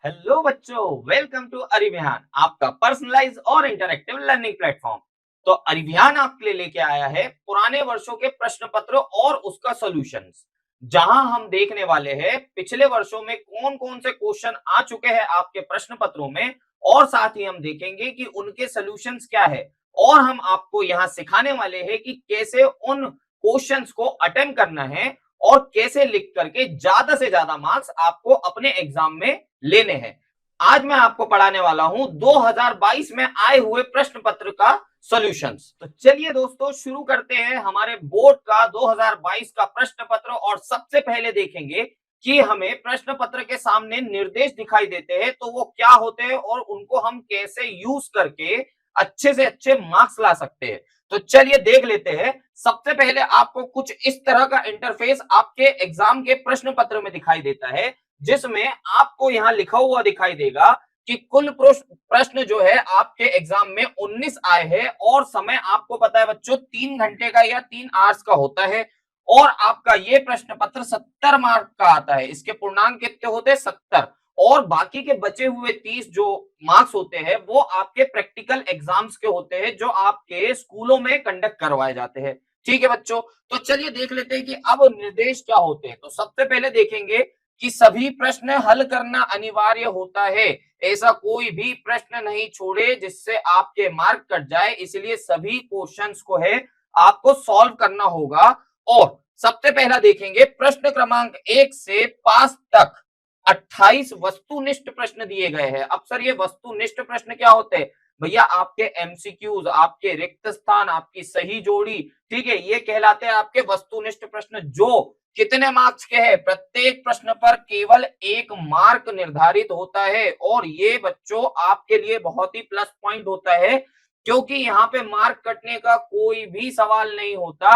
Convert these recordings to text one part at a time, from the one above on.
Hello बच्चों, welcome to अरिविहान, आपका personalise और इंटरेक्टिव लर्निंग प्लेटफॉर्म। तो अरिविहान आपके लिए लेके आया है पुराने वर्षों के प्रश्न पत्र और उसका सॉल्यूशंस, जहां हम देखने वाले हैं पिछले वर्षों में कौन कौन से क्वेश्चन आ चुके हैं आपके प्रश्न पत्रों में, और साथ ही हम देखेंगे कि उनके सॉल्यूशंस क्या है। और हम आपको यहाँ सिखाने वाले हैं कि कैसे उन क्वेश्चंस को अटेम्प्ट करना है और कैसे लिख करके ज्यादा से ज्यादा मार्क्स आपको अपने एग्जाम में लेने हैं। आज मैं आपको पढ़ाने वाला हूं 2022 में आए हुए प्रश्न पत्र का सॉल्यूशंस। तो चलिए दोस्तों, शुरू करते हैं हमारे बोर्ड का 2022 का प्रश्न पत्र। और सबसे पहले देखेंगे कि हमें प्रश्न पत्र के सामने निर्देश दिखाई देते हैं तो वो क्या होते हैं और उनको हम कैसे यूज करके अच्छे से अच्छे मार्क्स ला सकते हैं। तो चलिए देख लेते हैं। सबसे पहले आपको कुछ इस तरह का इंटरफेस आपके एग्जाम के प्रश्न पत्र में दिखाई देता है, जिसमें आपको यहां लिखा हुआ दिखाई देगा कि कुल प्रश्न जो है आपके एग्जाम में 19 आए हैं, और समय आपको पता है बच्चों 3 घंटे का या 3 आवर्स का होता है। और आपका ये प्रश्न पत्र 70 मार्क का आता है। इसके पूर्णांक कितने होते हैं? 70। और बाकी के बचे हुए 30 जो मार्क्स होते हैं वो आपके प्रैक्टिकल एग्जाम्स के होते हैं, जो आपके स्कूलों में कंडक्ट करवाए जाते हैं। ठीक है बच्चों, तो चलिए देख लेते हैं कि अब निर्देश क्या होते हैं। तो सबसे पहले देखेंगे कि सभी प्रश्न हल करना अनिवार्य होता है। ऐसा कोई भी प्रश्न नहीं छोड़े जिससे आपके मार्क कट जाए, इसलिए सभी क्वेश्चंस को है आपको सॉल्व करना होगा। और सबसे पहला देखेंगे, प्रश्न क्रमांक 1 से 5 तक 28 वस्तुनिष्ठ प्रश्न दिए गए हैं। अब सर ये वस्तुनिष्ठ प्रश्न क्या होते हैं? भैया आपके एमसीक्यूज, आपके रिक्त स्थान, आपकी सही जोड़ी, ठीक है, ये कहलाते हैं आपके वस्तुनिष्ठ प्रश्न, जो कितने मार्क्स के हैं? प्रत्येक प्रश्न पर केवल 1 मार्क निर्धारित होता है। और ये बच्चों आपके लिए बहुत ही प्लस पॉइंट होता है, क्योंकि यहाँ पे मार्क कटने का कोई भी सवाल नहीं होता।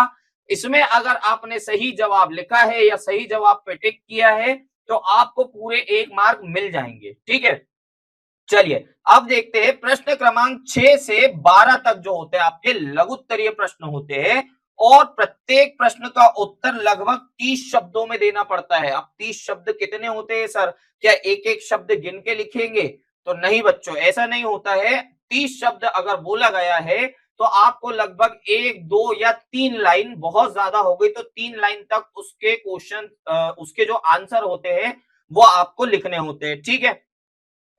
इसमें अगर आपने सही जवाब लिखा है या सही जवाब पे टिक किया है तो आपको पूरे 1 मार्क मिल जाएंगे। ठीक है, चलिए अब देखते हैं प्रश्न क्रमांक 6 से 12 तक जो होते हैं आपके लघुत्तरीय प्रश्न होते हैं। और प्रत्येक प्रश्न का उत्तर लगभग 30 शब्दों में देना पड़ता है। अब 30 शब्द कितने होते हैं सर? क्या एक एक शब्द गिन के लिखेंगे? तो नहीं बच्चों, ऐसा नहीं होता है। 30 शब्द अगर बोला गया है तो आपको लगभग 1, 2 या 3 लाइन, बहुत ज्यादा हो गई तो 3 लाइन तक उसके क्वेश्चन, उसके जो आंसर होते हैं वो आपको लिखने होते हैं। ठीक है,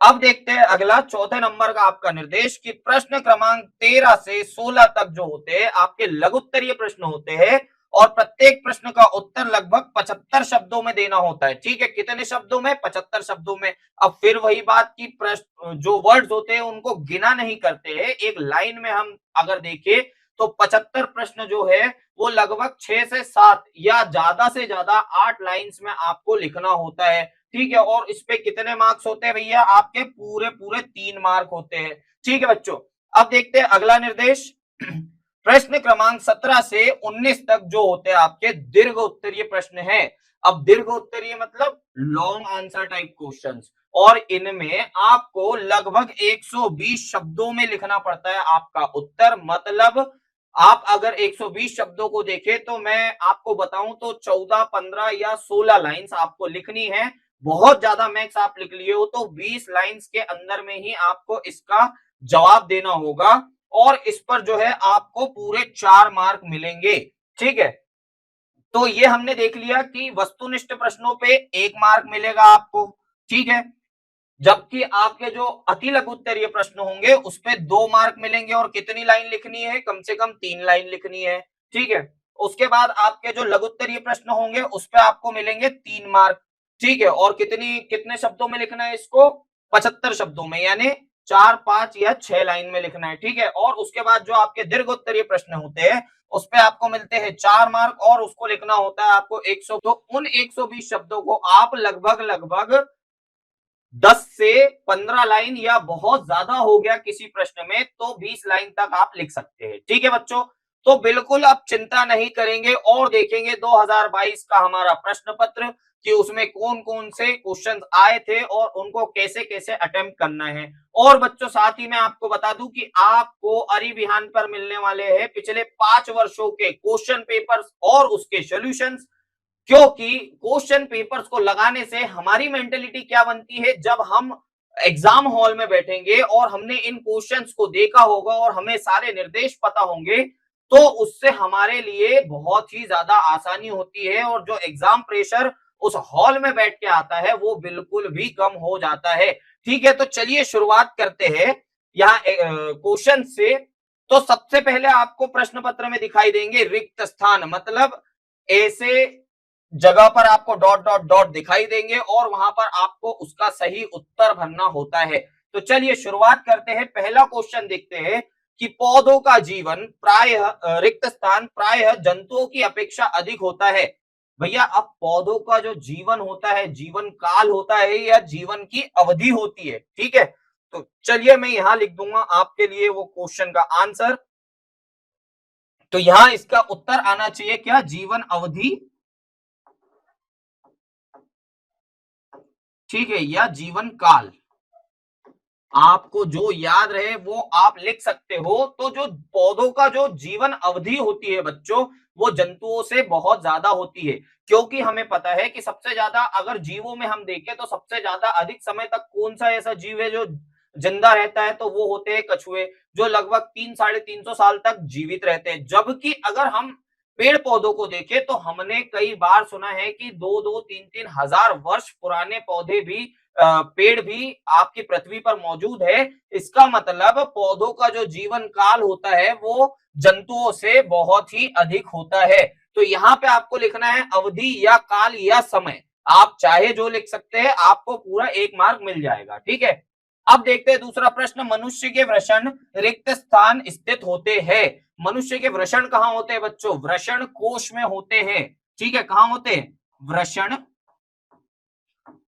अब देखते हैं अगला चौथे नंबर का आपका निर्देश कि प्रश्न क्रमांक 13 से 16 तक जो होते हैं आपके लघुत्तरीय प्रश्न होते हैं। और प्रत्येक प्रश्न का उत्तर लगभग 75 शब्दों में देना होता है। ठीक है, कितने शब्दों में? 75 शब्दों में। अब फिर वही बात की प्रश्न जो वर्ड्स होते हैं उनको गिना नहीं करते हैं, एक लाइन में हम अगर देखें तो 75 प्रश्न जो है वो लगभग 6 से 7 या ज्यादा से ज्यादा 8 लाइंस में आपको लिखना होता है। ठीक है, और इस पे कितने मार्क्स होते हैं भैया? आपके पूरे पूरे 3 मार्क होते हैं। ठीक है बच्चों, अब देखते हैं अगला निर्देश। प्रश्न क्रमांक 17 से 19 तक जो होते हैं आपके दीर्घ उत्तरीय प्रश्न है। अब दीर्घ उत्तरीय मतलब लॉन्ग आंसर टाइप क्वेश्चंस, और इनमें आपको लगभग 120 शब्दों में लिखना पड़ता है आपका उत्तर। मतलब आप अगर 120 शब्दों को देखें तो मैं आपको बताऊं तो 14, 15 या 16 लाइंस आपको लिखनी है। बहुत ज्यादा मैक्स आप लिख लिए हो तो 20 लाइंस के अंदर में ही आपको इसका जवाब देना होगा। और इस पर जो है आपको पूरे 4 मार्क मिलेंगे। ठीक है, तो ये हमने देख लिया कि वस्तुनिष्ठ प्रश्नों पे 1 मार्क मिलेगा आपको। ठीक है, जबकि आपके जो अति लघु उत्तरीय प्रश्न होंगे उस पे 2 मार्क मिलेंगे। और कितनी लाइन लिखनी है? कम से कम 3 लाइन लिखनी है। ठीक है, उसके बाद आपके जो लघु उत्तरीय प्रश्न होंगे उस पे आपको मिलेंगे 3 मार्क। ठीक है, और कितने शब्दों में लिखना है इसको? 75 शब्दों में, यानी 4, 5 या 6 लाइन में लिखना है। ठीक है, और उसके बाद जो आपके दीर्घ उत्तरीय प्रश्न होते हैं उस पे आपको मिलते हैं 4 मार्क, और उसको लिखना होता है आपको 100। तो उन 120 शब्दों को आप लगभग लगभग 10 से 15 लाइन, या बहुत ज्यादा हो गया किसी प्रश्न में तो 20 लाइन तक आप लिख सकते हैं। ठीक है बच्चों, तो बिल्कुल आप चिंता नहीं करेंगे। और देखेंगे 2022 का हमारा प्रश्न पत्र कि उसमें कौन कौन से क्वेश्चंस आए थे और उनको कैसे कैसे अटेम्प्ट करना है। और बच्चों साथ ही मैं आपको बता दूं कि आपको अरिविहान पर मिलने वाले हैं पिछले 5 वर्षों के क्वेश्चन पेपर्स और उसके सॉल्यूशंस क्योंकि क्वेश्चन पेपर्स को लगाने से हमारी मेंटेलिटी क्या बनती है, जब हम एग्जाम हॉल में बैठेंगे और हमने इन क्वेश्चंस को देखा होगा और हमें सारे निर्देश पता होंगे, तो उससे हमारे लिए बहुत ही ज्यादा आसानी होती है और जो एग्जाम प्रेशर उस हॉल में बैठ के आता है वो बिल्कुल भी कम हो जाता है। ठीक है, तो चलिए शुरुआत करते हैं यहाँ क्वेश्चन से। तो सबसे पहले आपको प्रश्न पत्र में दिखाई देंगे रिक्त स्थान, मतलब ऐसे जगह पर आपको डॉट डॉट डॉट दिखाई देंगे और वहां पर आपको उसका सही उत्तर भरना होता है। तो चलिए शुरुआत करते हैं, पहला क्वेश्चन देखते हैं कि पौधों का जीवन प्रायः रिक्त स्थान प्रायः जंतुओं की अपेक्षा अधिक होता है। भैया अब पौधों का जो जीवन होता है, जीवन काल होता है या जीवन की अवधि होती है, ठीक है। तो चलिए मैं यहां लिख दूंगा आपके लिए वो क्वेश्चन का आंसर। तो यहां इसका उत्तर आना चाहिए क्या, जीवन अवधि, ठीक है, या जीवन काल। आपको जो याद रहे वो आप लिख सकते हो। तो जो पौधों का जो जीवन अवधि होती है बच्चों, वो जंतुओं से बहुत ज्यादा होती है, क्योंकि हमें पता है कि सबसे ज्यादा अगर जीवों में हम देखें तो सबसे ज्यादा अधिक समय तक कौन सा ऐसा जीव है जो जिंदा रहता है, तो वो होते हैं कछुए, जो लगभग 300-350 साल तक जीवित रहते हैं। जबकि अगर हम पेड़ पौधों को देखें तो हमने कई बार सुना है कि 2-2, 3-3 हजार वर्ष पुराने पौधे भी पेड़ भी आपकी पृथ्वी पर मौजूद है। इसका मतलब पौधों का जो जीवन काल होता है वो जंतुओं से बहुत ही अधिक होता है। तो यहाँ पे आपको लिखना है अवधि या काल या समय, आप चाहे जो लिख सकते हैं, आपको पूरा 1 मार्क मिल जाएगा, ठीक है। अब देखते हैं दूसरा प्रश्न, मनुष्य के वृषण रिक्त स्थान स्थित होते हैं। मनुष्य के वृषण कहाँ होते हैं बच्चों, वृषण कोश में होते हैं, ठीक है। कहाँ होते हैं, वृषण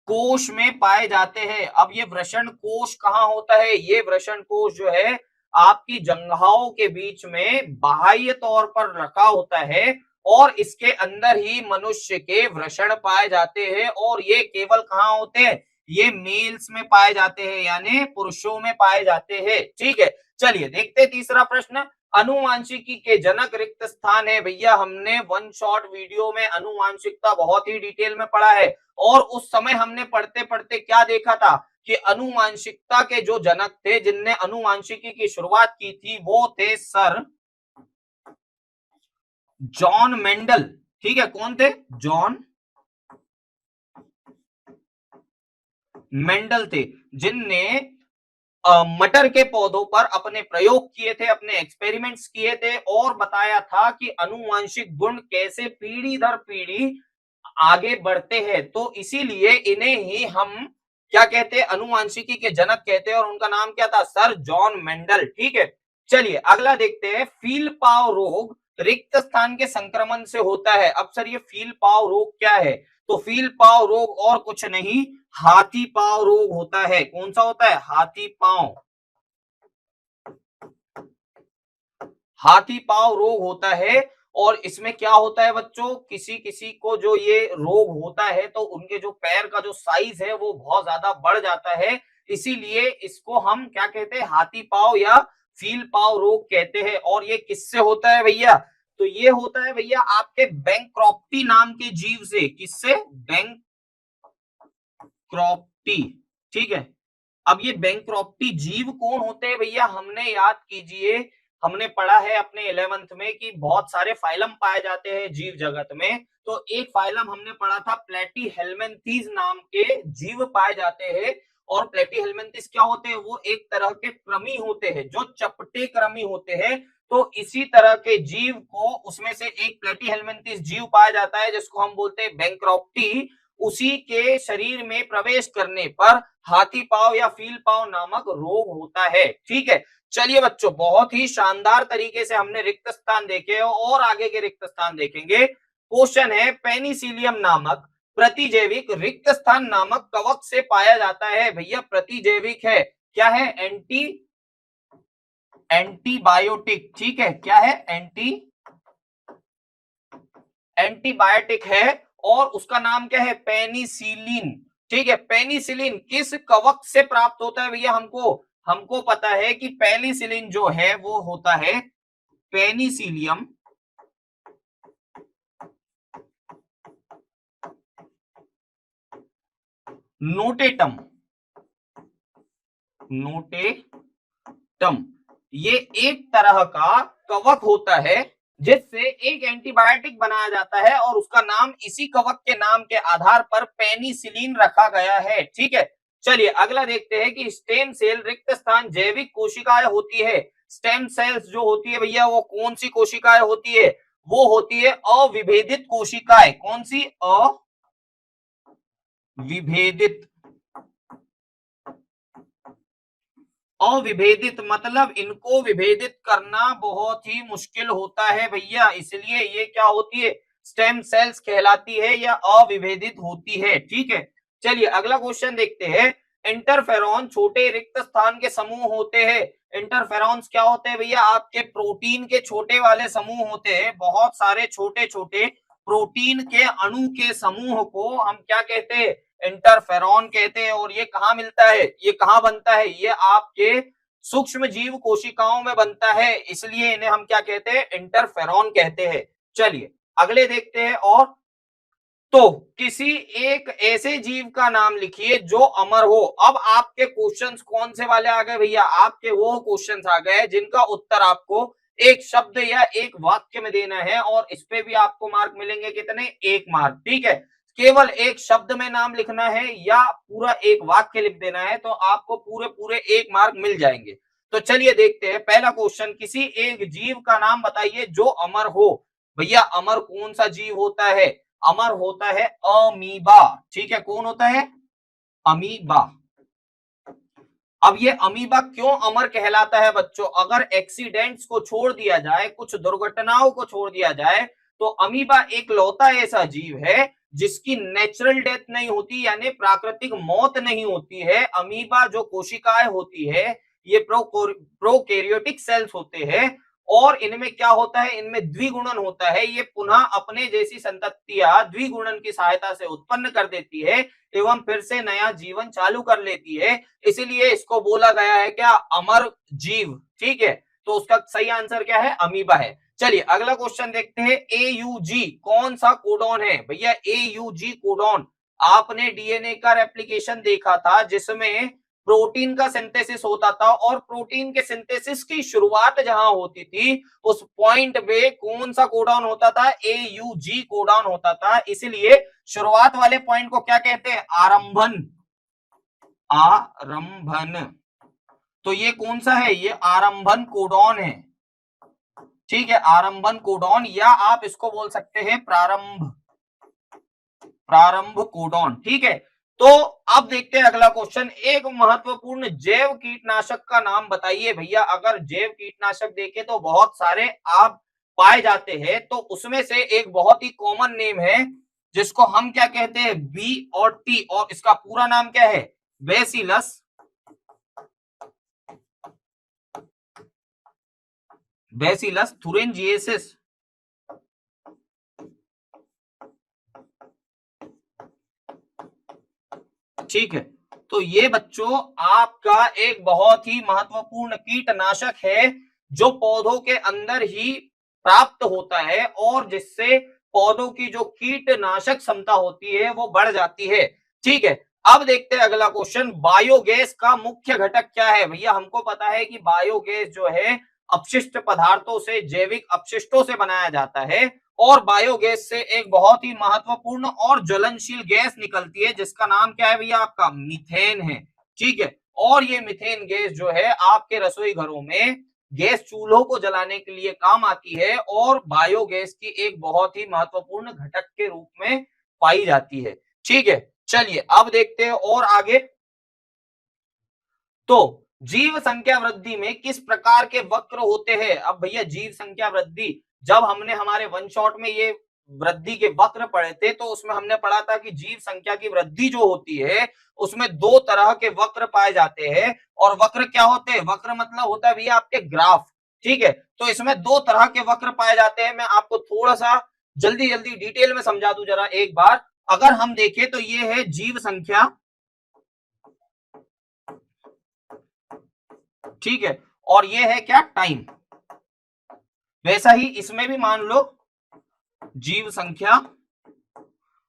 कोश में पाए जाते हैं। अब ये वृषण कोश कहाँ होता है, ये वृषण कोश जो है आपकी जंघाओं के बीच में बाह्य तौर पर रखा होता है और इसके अंदर ही मनुष्य के वृषण पाए जाते हैं। और ये केवल कहाँ होते हैं, ये मेल्स में पाए जाते हैं, यानी पुरुषों में पाए जाते हैं, ठीक है। चलिए देखते हैं तीसरा प्रश्न, अनुवांशिकी के जनक रिक्त स्थान है। भैया हमने वन शॉट वीडियो में अनुवांशिकता बहुत ही डिटेल में पढ़ा है और उस समय हमने पढ़ते पढ़ते क्या देखा था कि अनुवांशिकता के जो जनक थे, जिनने अनुवांशिकी की शुरुआत की थी, वो थे सर जॉन मेंडल, ठीक है। कौन थे, जॉन मेंडल थे, जिनने मटर के पौधों पर अपने प्रयोग किए थे, अपने एक्सपेरिमेंट्स किए थे और बताया था कि अनुवांशिक गुण कैसे पीढ़ी दर पीढ़ी आगे बढ़ते हैं। तो इसीलिए इन्हें ही हम क्या कहते हैं, अनुवांशिकी के जनक कहते हैं और उनका नाम क्या था, सर जॉन मेंडल, ठीक है। चलिए अगला देखते हैं, फील पाव रोग रिक्त स्थान के संक्रमण से होता है। अब सर ये फील पाव रोग क्या है, तो फील पाव रोग और कुछ नहीं, हाथी पांव रोग होता है। कौन सा होता है, हाथी पांव, हाथी पांव रोग होता है। और इसमें क्या होता है बच्चों, किसी किसी को जो ये रोग होता है तो उनके जो पैर का जो साइज है वो बहुत ज्यादा बढ़ जाता है, इसीलिए इसको हम क्या कहते हैं, हाथी पांव या फील पांव रोग कहते हैं। और ये किससे होता है भैया, तो ये होता है भैया आपके बैंक्रॉप्टी नाम के जीव से। किससे, बैंक्रॉप्टी, ठीक है। अब ये बैंक्रॉप्टी जीव कौन होते हैं भैया, हमने याद कीजिए, हमने पढ़ा है अपने 11th में कि बहुत सारे फाइलम पाए जाते हैं जीव जगत में। तो एक फाइलम हमने पढ़ा था प्लेटीहेल्मिन्थीज नाम के जीव पाए जाते हैं। और प्लेटीहेल्मिन्थीज क्या होते हैं, वो एक तरह के कृमि होते हैं जो चपटे कृमि होते हैं। तो इसी तरह के जीव को उसमें से एक प्लेटीहेल्मिन्थीज जीव पाया जाता है जिसको हम बोलते हैं बैंक्रॉप्टी। उसी के शरीर में प्रवेश करने पर हाथी पांव या फील पांव नामक रोग होता है, ठीक है। चलिए बच्चों बहुत ही शानदार तरीके से हमने रिक्त स्थान देखे और आगे के रिक्त स्थान देखेंगे। क्वेश्चन है, पेनिसिलियम नामक प्रतिजैविक रिक्त स्थान नामक कवक से पाया जाता है। भैया प्रतिजैविक है, क्या है, एंटीबायोटिक, ठीक है। क्या है, एंटीबायोटिक है और उसका नाम क्या है, पेनिसिलिन, ठीक है। पेनिसिलिन किस कवक से प्राप्त होता है भैया, हमको हमको पता है कि पेनिसिलिन जो है वो होता है पेनिसिलियम नोटेटम, नोटेटम ये एक तरह का कवक होता है जिससे एक एंटीबायोटिक बनाया जाता है और उसका नाम इसी कवक के नाम के आधार पर पेनिसिलिन रखा गया है। ठीक है, चलिए अगला देखते हैं कि स्टेम सेल रिक्त स्थान जैविक कोशिकाएं होती है। स्टेम सेल्स जो होती है भैया वो कौन सी कोशिकाएं होती है? वो होती है अविभेदित कोशिकाएं। कौन सी? अविभेदित। अविभेदित मतलब इनको विभेदित करना बहुत ही मुश्किल होता है भैया, इसलिए ये क्या होती है? स्टेम सेल्स कहलाती है या अविभेदित होती है। ठीक है, चलिए अगला क्वेश्चन देखते हैं। इंटरफेरॉन छोटे रिक्त स्थान के समूह होते हैं। इंटरफेरॉन्स क्या होते हैं भैया? आपके प्रोटीन के छोटे वाले समूह होते हैं। बहुत सारे छोटे छोटे प्रोटीन के अणु के समूह को हम क्या कहते हैं? इंटरफेरॉन कहते हैं। और ये कहाँ मिलता है? ये कहाँ बनता है? ये आपके सूक्ष्म जीव कोशिकाओं में बनता है, इसलिए इन्हें हम क्या कहते हैं? इंटरफेरॉन कहते हैं। चलिए अगले देखते हैं। और तो किसी एक ऐसे जीव का नाम लिखिए जो अमर हो। अब आपके क्वेश्चंस कौन से वाले आ गए भैया? आपके वो क्वेश्चंस आ गए जिनका उत्तर आपको एक शब्द या एक वाक्य में देना है और इस पे भी आपको मार्क मिलेंगे कितने? 1 मार्क। ठीक है, केवल एक शब्द में नाम लिखना है या पूरा एक वाक्य लिख देना है तो आपको पूरे पूरे 1 मार्क मिल जाएंगे। तो चलिए देखते हैं पहला क्वेश्चन। किसी एक जीव का नाम बताइए जो अमर हो। भैया अमर कौन सा जीव होता है? अमर होता है अमीबा। ठीक है, कौन होता है? अमीबा। अब ये अमीबा क्यों अमर कहलाता है बच्चों? अगर एक्सीडेंट्स को छोड़ दिया जाए, कुछ दुर्घटनाओं को छोड़ दिया जाए, तो अमीबा एक लौता ऐसा जीव है जिसकी नेचुरल डेथ नहीं होती, यानी प्राकृतिक मौत नहीं होती है। अमीबा जो कोशिकाएं होती है ये प्रोकैरियोटिक सेल्स होते हैं और इनमें क्या होता है? इनमें द्विगुणन होता है। ये पुनः अपने जैसी संततियां द्विगुणन की सहायता से उत्पन्न कर देती है एवं फिर से नया जीवन चालू कर लेती है, इसीलिए इसको बोला गया है क्या? अमर जीव। ठीक है, तो उसका सही आंसर क्या है? अमीबा है। चलिए अगला क्वेश्चन देखते हैं। AUG कौन सा कोडॉन है भैया? AUG कोडॉन आपने डीएनए का रेप्लिकेशन देखा था जिसमें प्रोटीन का सिंथेसिस होता था और प्रोटीन के सिंथेसिस की शुरुआत जहां होती थी उस पॉइंट पे कौन सा कोडॉन होता था? AUG कोडॉन होता था, इसलिए शुरुआत वाले पॉइंट को क्या कहते हैं? आरंभन। आरंभन। तो ये कौन सा है? ये आरंभन कोडॉन है। ठीक है, आरंभन कोडॉन या आप इसको बोल सकते हैं प्रारंभ, प्रारंभ कोडॉन। ठीक है, तो अब देखते हैं अगला क्वेश्चन। एक महत्वपूर्ण जैव कीटनाशक का नाम बताइए भैया। अगर जैव कीटनाशक देखें तो बहुत सारे आप पाए जाते हैं, तो उसमें से एक बहुत ही कॉमन नेम है जिसको हम क्या कहते हैं? बी और टी, और इसका पूरा नाम क्या है? Bacillus, Bacillus thuringiensis. ठीक है, तो ये बच्चों आपका एक बहुत ही महत्वपूर्ण कीटनाशक है जो पौधों के अंदर ही प्राप्त होता है और जिससे पौधों की जो कीटनाशक क्षमता होती है वो बढ़ जाती है। ठीक है, अब देखते हैं अगला क्वेश्चन। बायोगैस का मुख्य घटक क्या है भैया? हमको पता है कि बायोगैस जो है अपशिष्ट पदार्थों से, जैविक अपशिष्टों से बनाया जाता है और बायोगैस से एक बहुत ही महत्वपूर्ण और ज्वलनशील गैस निकलती है जिसका नाम क्या है भैया? आपका मीथेन है। ठीक है, और ये मीथेन गैस जो है आपके रसोई घरों में गैस चूल्हों को जलाने के लिए काम आती है और बायोगैस की एक बहुत ही महत्वपूर्ण घटक के रूप में पाई जाती है। ठीक है, चलिए अब देखते हैं और आगे। तो जीव संख्या वृद्धि में किस प्रकार के वक्र होते हैं? अब भैया जीव संख्या वृद्धि, जब हमने हमारे वन शॉट में ये वृद्धि के वक्र पढ़े थे तो उसमें हमने पढ़ा था कि जीव संख्या की वृद्धि जो होती है उसमें 2 तरह के वक्र पाए जाते हैं। और वक्र क्या होते हैं? वक्र मतलब होता है भैया आपके ग्राफ। ठीक है, तो इसमें 2 तरह के वक्र पाए जाते हैं। मैं आपको थोड़ा सा जल्दी जल्दी डिटेल में समझा दूं जरा एक बार। अगर हम देखें तो ये है जीव संख्या। ठीक है, और ये है क्या? टाइम। वैसा ही इसमें भी मान लो जीव संख्या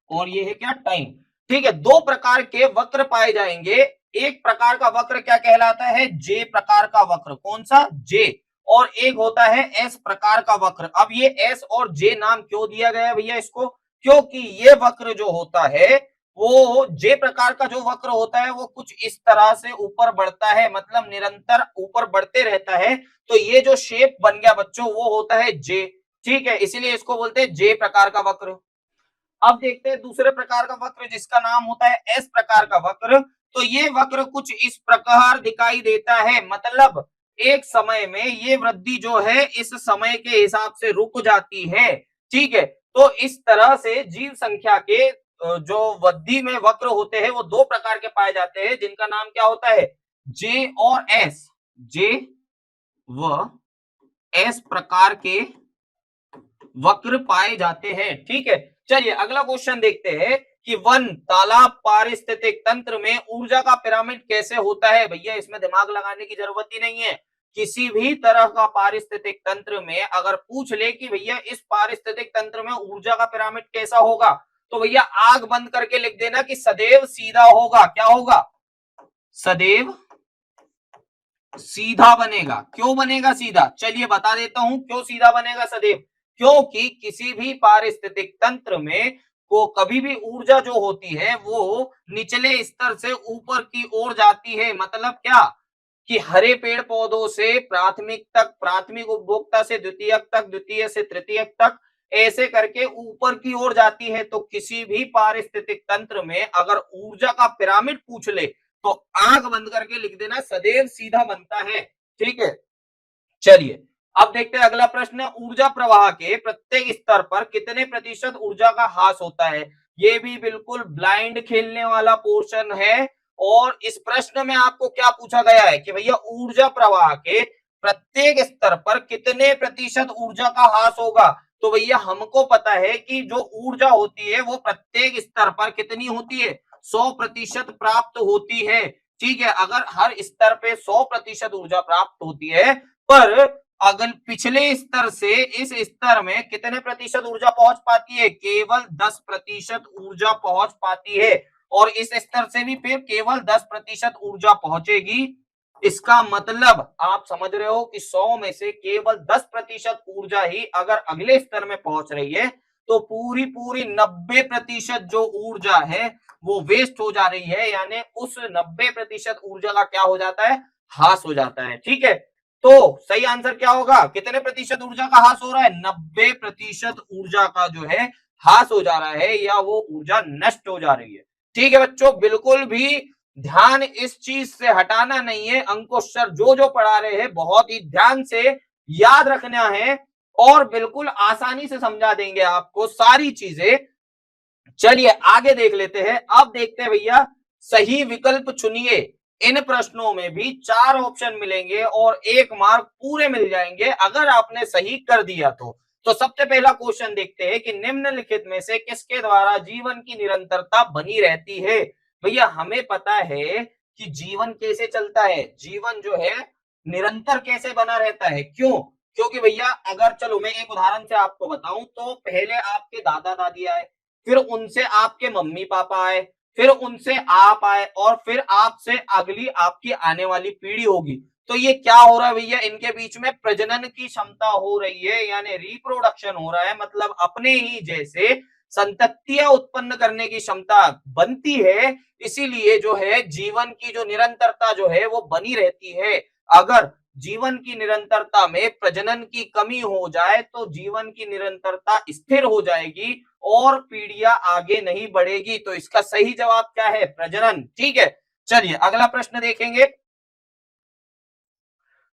और ये है क्या? टाइम। ठीक है, दो प्रकार के वक्र पाए जाएंगे। एक प्रकार का वक्र क्या कहलाता है, जे प्रकार का वक्र। कौन सा, जे। और एक होता है एस प्रकार का वक्र। अब ये एस और जे नाम क्यों दिया गया भैया इसको, क्योंकि ये वक्र जो होता है वो जे प्रकार का जो वक्र होता है वो कुछ इस तरह से ऊपर बढ़ता है, मतलब निरंतर ऊपर बढ़ते रहता है। तो ये जो शेप बन गया बच्चों वो होता है जे। ठीक है, इसीलिए इसको बोलते हैं जे प्रकार का वक्र। अब देखते हैं दूसरे प्रकार का वक्र जिसका नाम होता है एस प्रकार का वक्र। तो ये वक्र कुछ इस प्रकार दिखाई देता है, मतलब एक समय में ये वृद्धि जो है इस समय के हिसाब से रुक जाती है। ठीक है, तो इस तरह से जीव संख्या के जो वृद्धि में वक्र होते हैं वो दो प्रकार के पाए जाते हैं, जिनका नाम क्या होता है, जे और एस। जे व एस प्रकार के वक्र पाए जाते हैं। ठीक है, चलिए अगला क्वेश्चन देखते हैं कि वन, तालाब, पारिस्थितिक तंत्र में ऊर्जा का पिरामिड कैसे होता है। भैया इसमें दिमाग लगाने की जरूरत ही नहीं है। किसी भी तरह का पारिस्थितिक तंत्र में अगर पूछ ले कि भैया इस पारिस्थितिक तंत्र में ऊर्जा का पिरामिड कैसा होगा, तो भैया आग बंद करके लिख देना कि सदैव सीधा होगा। क्या होगा, सदैव सीधा बनेगा। क्यों बनेगा सीधा, चलिए बता देता हूं क्यों सीधा बनेगा सदैव। क्योंकि किसी भी पारिस्थितिक तंत्र में को कभी भी ऊर्जा जो होती है वो निचले स्तर से ऊपर की ओर जाती है। मतलब क्या, कि हरे पेड़ पौधों से प्राथमिक तक, प्राथमिक उपभोक्ता से द्वितीयक तक, द्वितीय से तृतीयक तक, ऐसे करके ऊपर की ओर जाती है। तो किसी भी पारिस्थितिक तंत्र में अगर ऊर्जा का पिरामिड पूछ ले तो आंख बंद करके लिख देना सदैव सीधा बनता है। ठीक है, चलिए अब देखते हैं अगला प्रश्न। ऊर्जा प्रवाह के प्रत्येक स्तर पर कितने प्रतिशत ऊर्जा का ह्रास होता है। ये भी बिल्कुल ब्लाइंड खेलने वाला पोर्शन है। और इस प्रश्न में आपको क्या पूछा गया है कि भैया ऊर्जा प्रवाह के प्रत्येक स्तर पर कितने प्रतिशत ऊर्जा का ह्रास होगा। तो भैया हमको पता है कि जो ऊर्जा होती है वो प्रत्येक स्तर पर कितनी होती है, 100% प्राप्त होती है। ठीक है, अगर हर स्तर पे 100% ऊर्जा प्राप्त होती है, पर अगर पिछले स्तर से इस स्तर में कितने प्रतिशत ऊर्जा पहुंच पाती है, केवल 10% ऊर्जा पहुंच पाती है। और इस स्तर से भी फिर केवल 10% ऊर्जा पहुंचेगी। इसका मतलब आप समझ रहे हो कि 100 में से केवल 10% ऊर्जा ही अगर अगले स्तर में पहुंच रही है तो पूरी पूरी 90% जो ऊर्जा है वो वेस्ट हो जा रही है, यानी उस 90% ऊर्जा का क्या हो जाता है, ह्रास हो जाता है। ठीक है, तो सही आंसर क्या होगा, कितने प्रतिशत ऊर्जा का ह्रास हो रहा है, 90% ऊर्जा का जो है ह्रास हो जा रहा है, या वो ऊर्जा नष्ट हो जा रही है। ठीक है बच्चों, बिल्कुल भी ध्यान इस चीज से हटाना नहीं है। अंकुश सर जो जो पढ़ा रहे हैं बहुत ही ध्यान से याद रखना है और बिल्कुल आसानी से समझा देंगे आपको सारी चीजें। चलिए आगे देख लेते हैं। अब देखते हैं भैया, सही विकल्प चुनिए। इन प्रश्नों में भी 4 ऑप्शन मिलेंगे और 1 मार्क पूरे मिल जाएंगे अगर आपने सही कर दिया तो सबसे पहला क्वेश्चन देखते हैं कि निम्नलिखित में से किसके द्वारा जीवन की निरंतरता बनी रहती है। भैया हमें पता है कि जीवन कैसे चलता है, जीवन जो है निरंतर कैसे बना रहता है। क्यों, क्योंकि भैया अगर चलो मैं एक उदाहरण से आपको बताऊं तो पहले आपके दादा दादी आए, फिर उनसे आपके मम्मी पापा आए, फिर उनसे आप आए और फिर आपसे अगली आपकी आने वाली पीढ़ी होगी। तो ये क्या हो रहा है भैया, इनके बीच में प्रजनन की क्षमता हो रही है, यानी रिप्रोडक्शन हो रहा है। मतलब अपने ही जैसे संततियां उत्पन्न करने की क्षमता बनती है। इसीलिए जो है जीवन की जो निरंतरता जो है वो बनी रहती है। अगर जीवन की निरंतरता में प्रजनन की कमी हो जाए तो जीवन की निरंतरता स्थिर हो जाएगी और पीढ़ियां आगे नहीं बढ़ेगी। तो इसका सही जवाब क्या है, प्रजनन। ठीक है, चलिए अगला प्रश्न देखेंगे।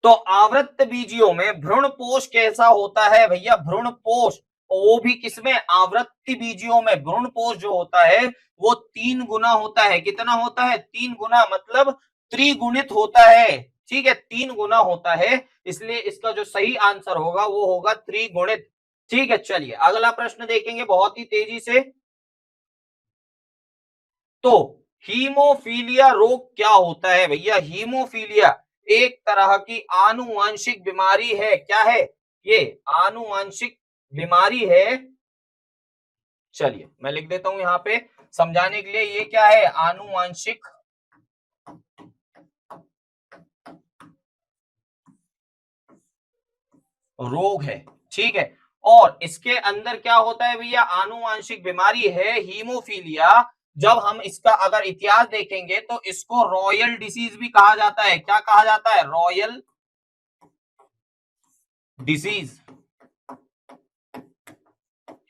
तो आवृत्त बीजियों में भ्रूणपोष कैसा होता है। भैया भ्रूणपोष, वो भी किसमें, आवृत्ति बीजियों में भ्रूणपोष जो होता है वो 3 गुना होता है। कितना होता है, 3 गुना, मतलब त्रिगुणित होता है। ठीक है, 3 गुना होता है, इसलिए इसका जो सही आंसर होगा वो होगा त्रिगुणित। ठीक है, चलिए अगला प्रश्न देखेंगे बहुत ही तेजी से। तो हीमोफीलिया रोग क्या होता है। भैया हीमोफीलिया एक तरह की आनुवांशिक बीमारी है। क्या है, ये आनुवांशिक बीमारी है। चलिए मैं लिख देता हूं यहां पे, समझाने के लिए, ये क्या है, आनुवांशिक रोग है, ठीक है। और इसके अंदर क्या होता है भैया, आनुवांशिक बीमारी है हीमोफीलिया। जब हम इसका अगर इतिहास देखेंगे तो इसको रॉयल डिसीज भी कहा जाता है। क्या कहा जाता है, रॉयल डिसीज।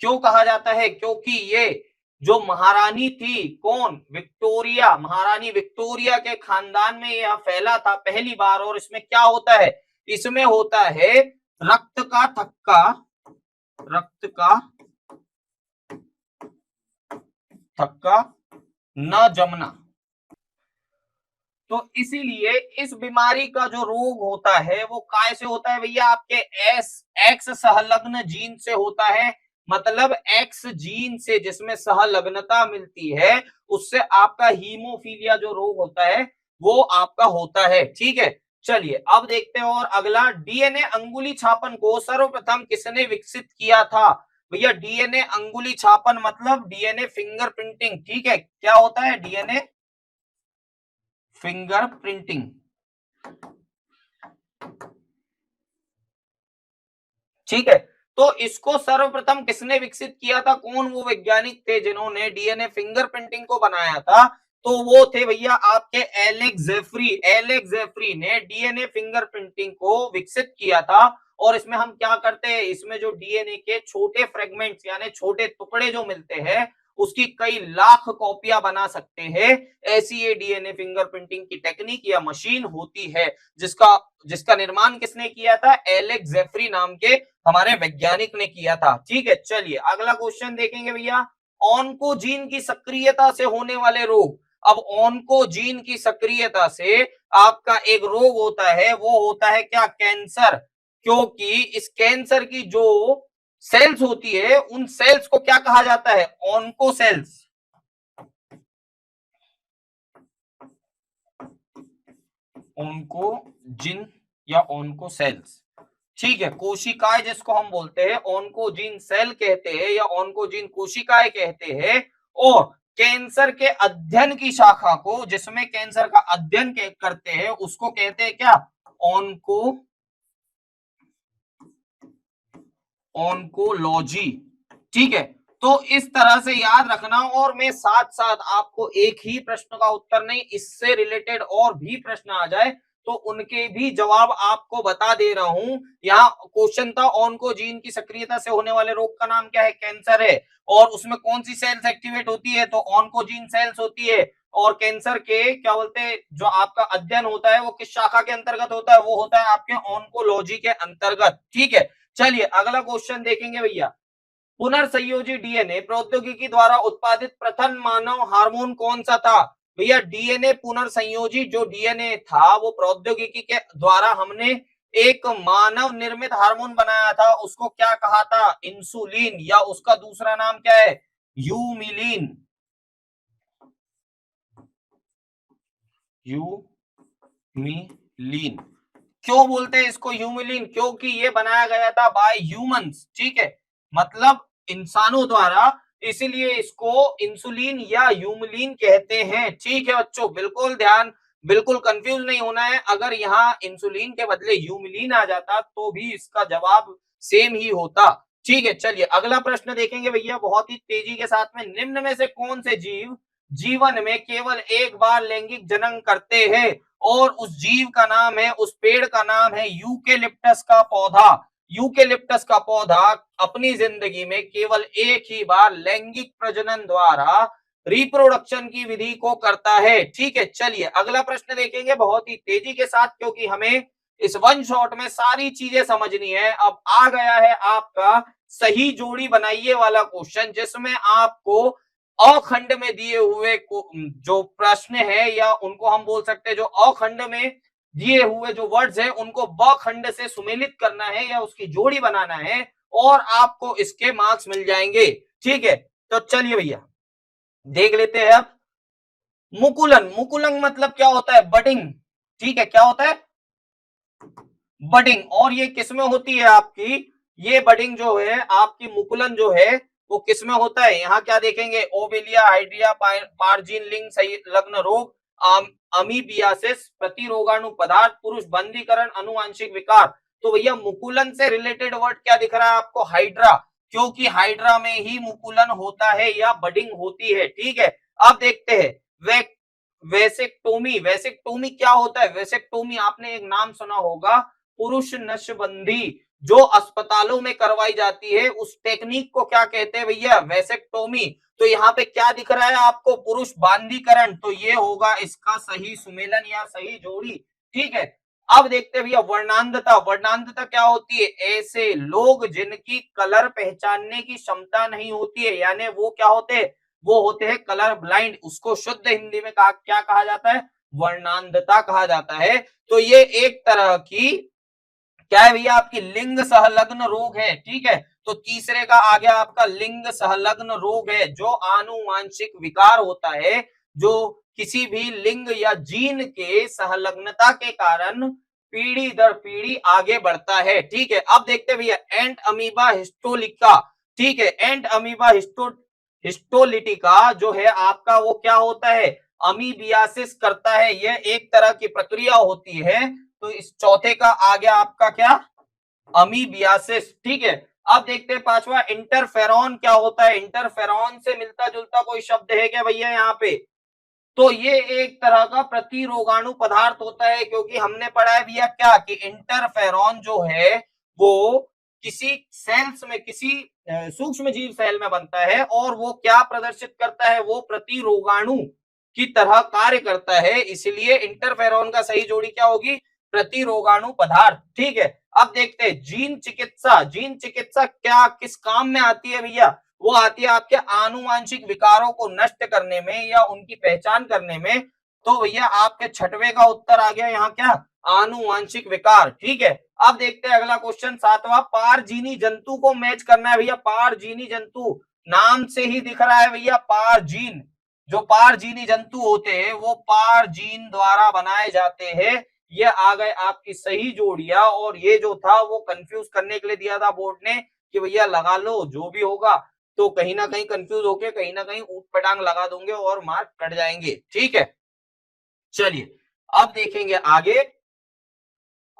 क्यों कहा जाता है, क्योंकि ये जो महारानी थी, कौन, विक्टोरिया, महारानी विक्टोरिया के खानदान में यह फैला था पहली बार। और इसमें क्या होता है, इसमें होता है रक्त का थक्का, रक्त का थक्का न जमना। तो इसीलिए इस बीमारी का जो रोग होता है वो काय से होता है भैया, आपके एक्स सहलग्न जीन से होता है। मतलब एक्स जीन से जिसमें सहलग्नता मिलती है, उससे आपका हीमोफीलिया जो रोग होता है वो आपका होता है, ठीक है। चलिए अब देखते हैं। और अगला, डीएनए अंगुली छापन को सर्वप्रथम किसने विकसित किया था। भैया डीएनए अंगुली छापन मतलब डीएनए फिंगरप्रिंटिंग, ठीक है। क्या होता है डीएनए फिंगर प्रिंटिंग, ठीक है। तो इसको सर्वप्रथम किसने विकसित किया था, कौन वो वैज्ञानिक थे जिन्होंने डीएनए फिंगर प्रिंटिंग को बनाया था। तो वो थे भैया आपके एलेक्स जेफरी। एलेक्स जेफरी ने डीएनए फिंगर प्रिंटिंग को विकसित किया था। और इसमें हम क्या करते हैं, इसमें जो डीएनए के छोटे फ्रेगमेंट्स यानी छोटे टुकड़े जो मिलते हैं, उसकी कई लाख कॉपियां बना सकते हैं। ऐसी ये डीएनए फिंगर प्रिंटिंग की टेक्निक या मशीन होती है, जिसका जिसका निर्माण किसने किया था, एलेक्स जेफरी नाम के हमारे वैज्ञानिक ने किया था, ठीक है। चलिए अगला क्वेश्चन देखेंगे भैया, ऑन्कोजीन की सक्रियता से होने वाले रोग। अब ऑन्कोजीन की सक्रियता से आपका एक रोग होता है, वो होता है क्या, कैंसर। क्योंकि इस कैंसर की जो सेल्स होती है, उन सेल्स को क्या कहा जाता है, ऑन्को सेल्स। ऑन्कोजिन या ऑन्को सेल्स, ठीक है। कोशिकाएं जिसको हम बोलते हैं ऑन्कोजीन सेल कहते हैं या ऑन्कोजीन कोशिकाएं कहते हैं। और कैंसर के अध्ययन की शाखा को, जिसमें कैंसर का अध्ययन करते हैं, उसको कहते हैं क्या, ऑन्कोलॉजी, ठीक है। तो इस तरह से याद रखना। और मैं साथ साथ आपको एक ही प्रश्न का उत्तर नहीं, इससे रिलेटेड और भी प्रश्न आ जाए तो उनके भी जवाब आपको बता दे रहा हूं। यहाँ क्वेश्चन था ऑन्कोजीन की सक्रियता से होने वाले रोग का नाम क्या है, कैंसर है। और उसमें कौन सी सेल्स एक्टिवेट होती है, तो ऑन्कोजीन सेल्स होती है। और कैंसर के क्या बोलते हैं, जो आपका अध्ययन होता है वो किस शाखा के अंतर्गत होता है, वो होता है आपके ऑन्कोलॉजी के अंतर्गत, ठीक है। चलिए अगला क्वेश्चन देखेंगे भैया, पुनर्संयोजी डीएनए प्रौद्योगिकी द्वारा उत्पादित प्रथम मानव हार्मोन कौन सा था। भैया डीएनए पुनर्संयोजी जो डीएनए था वो प्रौद्योगिकी के द्वारा हमने एक मानव निर्मित हार्मोन बनाया था, उसको क्या कहा था, इंसुलिन, या उसका दूसरा नाम क्या है, यूमिलिन। यूमिलिन क्यों बोलते हैं इसको ह्यूमिलिन, क्योंकि ये बनाया गया था बाय ह्यूमंस, ठीक है, मतलब इंसानों द्वारा, इसीलिए इसको इंसुलिन या ह्यूमिलिन कहते हैं, ठीक है बच्चों। बिल्कुल कंफ्यूज नहीं होना है। अगर यहाँ इंसुलिन के बदले ह्यूमिलिन आ जाता तो भी इसका जवाब सेम ही होता, ठीक है। चलिए अगला प्रश्न देखेंगे भैया बहुत ही तेजी के साथ में, निम्न में से कौन से जीव जीवन में केवल एक बार लैंगिक जनन करते हैं। और उस जीव का नाम है, उस पेड़ का नाम है यूकेलिप्टस का पौधा। यूकेलिप्टस का पौधा अपनी जिंदगी में केवल एक ही बार लैंगिक प्रजनन द्वारा रिप्रोडक्शन की विधि को करता है, ठीक है। चलिए अगला प्रश्न देखेंगे बहुत ही तेजी के साथ, क्योंकि हमें इस वन शॉट में सारी चीजें समझनी है। अब आ गया है आपका सही जोड़ी बनाइए वाला क्वेश्चन, जिसमें आपको अखंड में दिए हुए जो प्रश्न है, या उनको हम बोल सकते हैं जो अखंड में दिए हुए जो वर्ड्स है उनको ब खंड से सुमेलित करना है या उसकी जोड़ी बनाना है, और आपको इसके मार्क्स मिल जाएंगे, ठीक है। तो चलिए भैया देख लेते हैं अब मुकुलन। मुकुलन मतलब क्या होता है, बडिंग, ठीक है। क्या होता है, बडिंग। और ये किसमें होती है आपकी, ये बडिंग जो है आपकी मुकुलन जो है वो किसमें होता है, यहाँ क्या देखेंगे, ओविलिया, हाइड्रिया, पारजीन लिंग संलग्न रोग, अमीबियासिस, प्रतिरोगाणु पदार्थ, पुरुष बंदीकरण, अनुवांशिक विकार। तो भैया मुकुलन से रिलेटेड वर्ड क्या दिख रहा है आपको, हाइड्रा, क्योंकि हाइड्रा में ही मुकुलन होता है या बडिंग होती है। ठीक है, अब देखते हैं वेसेक्टोमी। वेसेक्टोमी क्या होता है, वेसेक्टोमी आपने एक नाम सुना होगा, पुरुष नसबंदी जो अस्पतालों में करवाई जाती है, उस टेक्निक को क्या कहते हैं भैया, वेसेक्टोमी। तो यहाँ पे क्या दिख रहा है आपको, पुरुष बांदीकरण, तो ये होगा इसका सही सुमेलन या सही जोड़ी। ठीक है, अब देखते हैं भैया वर्णांधता। वर्णांधता क्या होती है, ऐसे लोग जिनकी कलर पहचानने की क्षमता नहीं होती है, यानी वो क्या होते हैं, वो होते हैं कलर ब्लाइंड। उसको शुद्ध हिंदी में क्या कहा जाता है, वर्णांधता कहा जाता है। तो ये एक तरह की क्या है भैया, आपकी लिंग सहलग्न रोग है। ठीक है, तो तीसरे का आ गया आपका लिंग सहलग्न रोग है, जो आनुवांशिक विकार होता है, जो किसी भी लिंग या जीन के सहलग्नता के कारण पीढ़ी दर पीढ़ी आगे बढ़ता है। ठीक है, अब देखते भैया एंट अमीबा हिस्टोलिका। ठीक है, एंट अमीबा हिस्टोलिटिका जो है आपका, वो क्या होता है, अमीबियासिस करता है, यह एक तरह की प्रक्रिया होती है। तो इस चौथे का आ गया आपका क्या, अमीबियासिस। ठीक है, अब देखते हैं पांचवा इंटरफेरॉन क्या होता है। इंटरफेरॉन से मिलता जुलता कोई शब्द है क्या भैया यहाँ पे, तो ये एक तरह का प्रतिरोगाणु पदार्थ होता है, क्योंकि हमने पढ़ा है भैया क्या कि इंटरफेरॉन जो है वो किसी सेल्स में, किसी सूक्ष्म जीव सेल में बनता है, और वो क्या प्रदर्शित करता है, वो प्रतिरोगाणु की तरह कार्य करता है, इसलिए इंटरफेरॉन का सही जोड़ी क्या होगी, प्रतिरोगाणु पदार्थ। ठीक है, अब देखते हैं जीन चिकित्सा। जीन चिकित्सा क्या किस काम में आती है भैया, वो आती है आपके आनुवांशिक विकारों को नष्ट करने में या उनकी पहचान करने में। तो भैया आपके छठवें का उत्तर आ गया यहाँ क्या, आनुवांशिक विकार। ठीक है, अब देखते हैं अगला क्वेश्चन सातवां, पारजीनी जंतु को मैच करना है भैया। पारजीनी जंतु नाम से ही दिख रहा है भैया, पारजीन, जो पारजीनी जंतु होते हैं वो पारजीन द्वारा बनाए जाते हैं। ये आ गए आपकी सही जोड़ियां, और ये जो था वो कंफ्यूज करने के लिए दिया था बोर्ड ने कि भैया लगा लो जो भी होगा, तो कहीं ना कहीं कंफ्यूज होके कहीं ना कहीं ऊट पटांग लगा दोगे और मार्क कट जाएंगे। ठीक है, चलिए अब देखेंगे आगे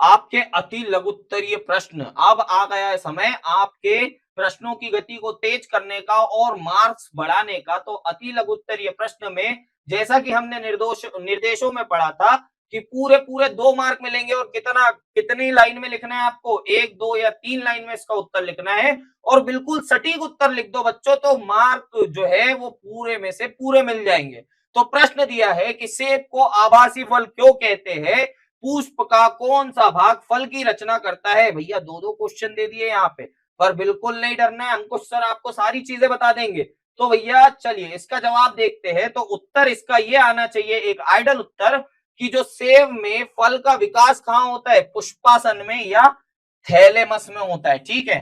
आपके अति लघुत्तरीय प्रश्न। अब आ गया है समय आपके प्रश्नों की गति को तेज करने का और मार्क्स बढ़ाने का। तो अति लघुत्तरीय प्रश्न में जैसा कि हमने निर्देशों में पढ़ा था कि पूरे पूरे 2 मार्क मिलेंगे, और कितनी लाइन में लिखना है आपको, 1, 2 या 3 लाइन में इसका उत्तर लिखना है, और बिल्कुल सटीक उत्तर लिख दो बच्चों, तो मार्क जो है वो पूरे में से पूरे मिल जाएंगे। तो प्रश्न दिया है कि सेब को आभासी फल क्यों कहते हैं, पुष्प का कौन सा भाग फल की रचना करता है। भैया 2-2 क्वेश्चन दे दिए यहाँ पे, पर बिल्कुल नहीं डरना है, अंकुश सर आपको सारी चीजें बता देंगे। तो भैया चलिए इसका जवाब देखते हैं। तो उत्तर इसका ये आना चाहिए, एक आइडल उत्तर, कि जो सेब में फल का विकास कहां होता है, पुष्पासन में या थैलेमस में होता है। ठीक है,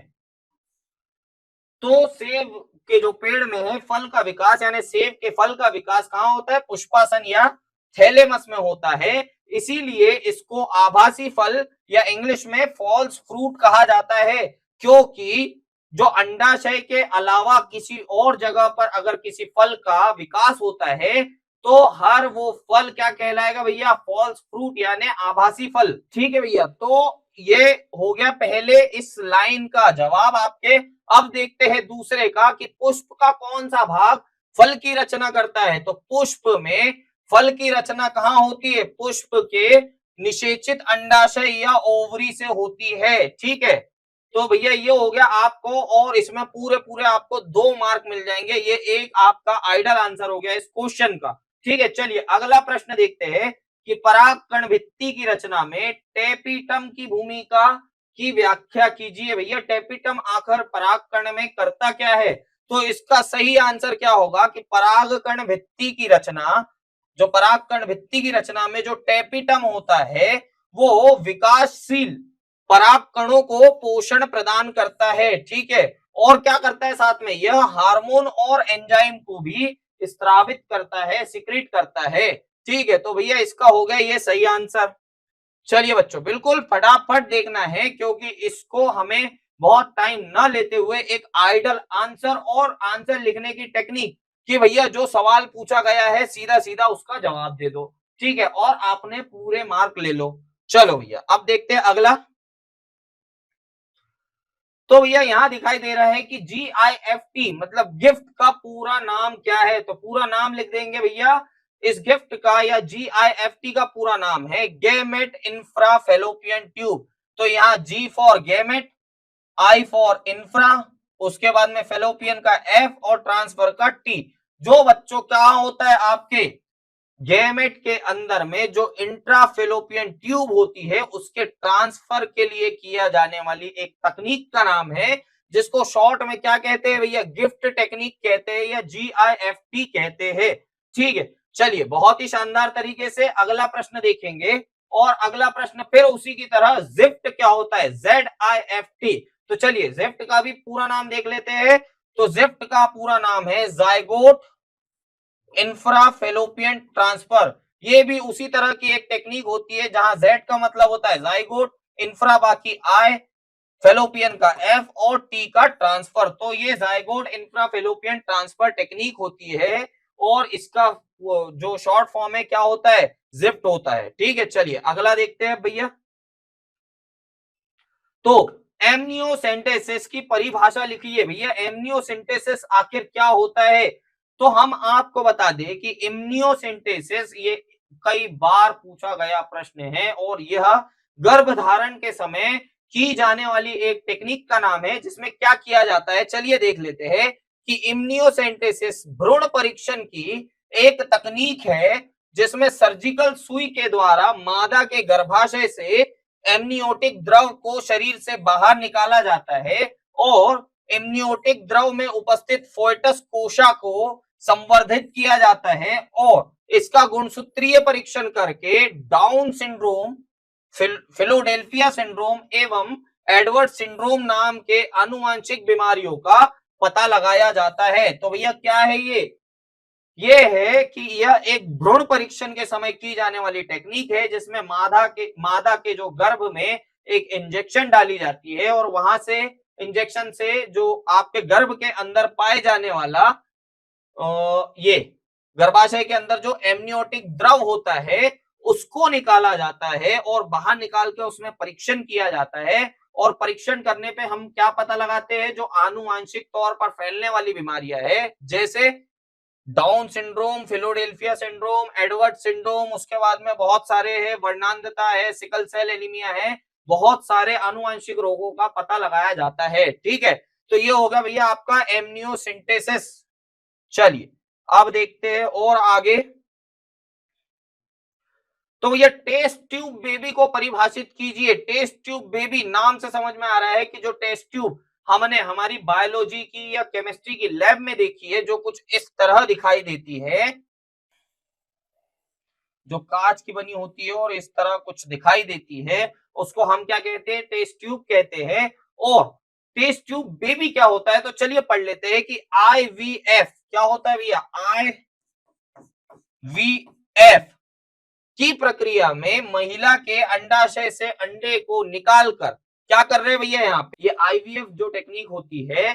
तो सेब के जो पेड़ में है फल का विकास, यानी सेब के फल का विकास कहां होता है, पुष्पासन या थैलेमस में होता है। इसीलिए इसको आभासी फल या इंग्लिश में फॉल्स फ्रूट कहा जाता है, क्योंकि जो अंडाशय के अलावा किसी और जगह पर अगर किसी फल का विकास होता है तो हर वो फल क्या कहलाएगा भैया, फॉल्स फ्रूट यानी आभासी फल। ठीक है भैया, तो ये हो गया पहले इस लाइन का जवाब आपके। अब देखते हैं दूसरे का कि पुष्प का कौन सा भाग फल की रचना करता है। तो पुष्प में फल की रचना कहाँ होती है, पुष्प के निषेचित अंडाशय या ओवरी से होती है। ठीक है, तो भैया ये हो गया आपको, और इसमें पूरे पूरे आपको 2 मार्क मिल जाएंगे। ये एक आपका आइडल आंसर हो गया इस क्वेश्चन का। ठीक है, चलिए अगला प्रश्न देखते हैं कि परागकण भित्ति की रचना में टेपिटम की भूमिका की व्याख्या कीजिए। भैया टेपिटम आखिर परागकण में करता क्या है, तो इसका सही आंसर क्या होगा कि परागकण भित्ति की रचना, जो परागकण भित्ति की रचना में जो टेपिटम होता है वो विकासशील परागकणों को पोषण प्रदान करता है। ठीक है, और क्या करता है साथ में, यह हार्मोन और एंजाइम को भी स्रावित करता है, सिक्रीट करता है। ठीक है, तो भैया इसका हो गया ये सही आंसर। चलिए बच्चों बिल्कुल फटाफट देखना है, क्योंकि इसको हमें बहुत टाइम ना लेते हुए एक आइडल आंसर और आंसर लिखने की टेक्निक कि भैया जो सवाल पूछा गया है सीधा सीधा उसका जवाब दे दो, ठीक है, और आपने पूरे मार्क ले लो। चलो भैया अब देखते हैं अगला। तो भैया यहां दिखाई दे रहा है कि GIFT मतलब गिफ्ट का पूरा नाम क्या है, तो पूरा नाम लिख देंगे भैया। इस गिफ्ट का या GIFT का पूरा नाम है गैमेट इंफ्रा फेलोपियन ट्यूब। तो यहाँ G for gamete, I for infra, उसके बाद में फेलोपियन का F और ट्रांसफर का T। जो बच्चों क्या होता है आपके गैमेट के अंदर में जो इंट्राफेलोपियन ट्यूब होती है उसके ट्रांसफर के लिए किया जाने वाली एक तकनीक का नाम है, जिसको शॉर्ट में क्या कहते हैं भैया, गिफ्ट टेक्निक कहते हैं या GIFT कहते हैं। ठीक है, चलिए बहुत ही शानदार तरीके से अगला प्रश्न देखेंगे। और अगला प्रश्न फिर उसी की तरह जिफ्ट क्या होता है, ZIFT। तो चलिए जिफ्ट का भी पूरा नाम देख लेते हैं। तो जिफ्ट का पूरा नाम है जाइगोट इंफ्राफेलोपियन ट्रांसफर। ये भी उसी तरह की एक टेक्निक होती है जहां Z का मतलब होता है जाइगोट, इंफ्रा बाकी I, फेलोपियन का F और T का ट्रांसफर। तो ये जाइगोट इंफ्राफेलोपियन ट्रांसफर टेक्निक होती है और इसका जो शॉर्ट फॉर्म है क्या होता है, जिफ्ट होता है। ठीक है, चलिए अगला देखते हैं भैया। तो एमनियोसेंटेसिस की परिभाषा लिखिए भैया, एमनियोसेंटेसिस आखिर क्या होता है। तो हम आपको बता दें कि इम्नियोसेंटेसिस ये कई बार पूछा गया प्रश्न है और यह गर्भधारण के समय की जाने वाली एक टेक्निक का नाम है जिसमें क्या किया जाता है, चलिए देख लेते हैं कि इम्नियोसेंटेसिस भ्रूण परीक्षण की एक तकनीक है जिसमें सर्जिकल सुई के द्वारा मादा के गर्भाशय से एमनियोटिक द्रव को शरीर से बाहर निकाला जाता है और एमनियोटिक द्रव में उपस्थित फोएटस कोशा को संवर्धित किया जाता है और इसका गुणसूत्रीय परीक्षण करके डाउन सिंड्रोम, फिलोडेल्फिया सिंड्रोम एवं एडवर्ड सिंड्रोम नाम के आनुवांशिक बीमारियों का पता लगाया जाता है। तो भैया क्या है ये है कि यह एक भ्रूण परीक्षण के समय की जाने वाली टेक्निक है जिसमें मादा के जो गर्भ में एक इंजेक्शन डाली जाती है और वहां से इंजेक्शन से जो आपके गर्भ के अंदर पाए जाने वाला ये गर्भाशय के अंदर जो एमनियोटिक द्रव होता है उसको निकाला जाता है और बाहर निकाल के उसमें परीक्षण किया जाता है। और परीक्षण करने पे हम क्या पता लगाते हैं, जो आनुवांशिक तौर पर फैलने वाली बीमारियां है जैसे down syndrome, फिलोडेल्फिया syndrome, Edward syndrome, उसके बाद में बहुत सारे हैं, वर्णांधता है, सिकल सेल एनीमिया है, बहुत सारे आनुवांशिक रोगों का पता लगाया जाता है। ठीक है, तो ये होगा भैया आपका एमनियोसेंटेसिस। चलिए अब देखते हैं और आगे। तो भैया टेस्ट ट्यूब बेबी को परिभाषित कीजिए। टेस्ट ट्यूब बेबी नाम से समझ में आ रहा है कि जो टेस्ट ट्यूब हमने हमारी बायोलॉजी की या केमिस्ट्री की लैब में देखी है, जो कुछ इस तरह दिखाई देती है, जो कांच की बनी होती है और इस तरह कुछ दिखाई देती है, उसको हम क्या कहते हैं, टेस्ट ट्यूब कहते हैं। और टेस्ट ट्यूब बेबी क्या होता है, तो चलिए पढ़ लेते हैं कि IVF क्या होता है भैया। IVF की प्रक्रिया में महिला के अंडाशय से अंडे को निकालकर क्या कर रहे हैं भैया, यहाँ पे ये IVF जो टेक्निक होती है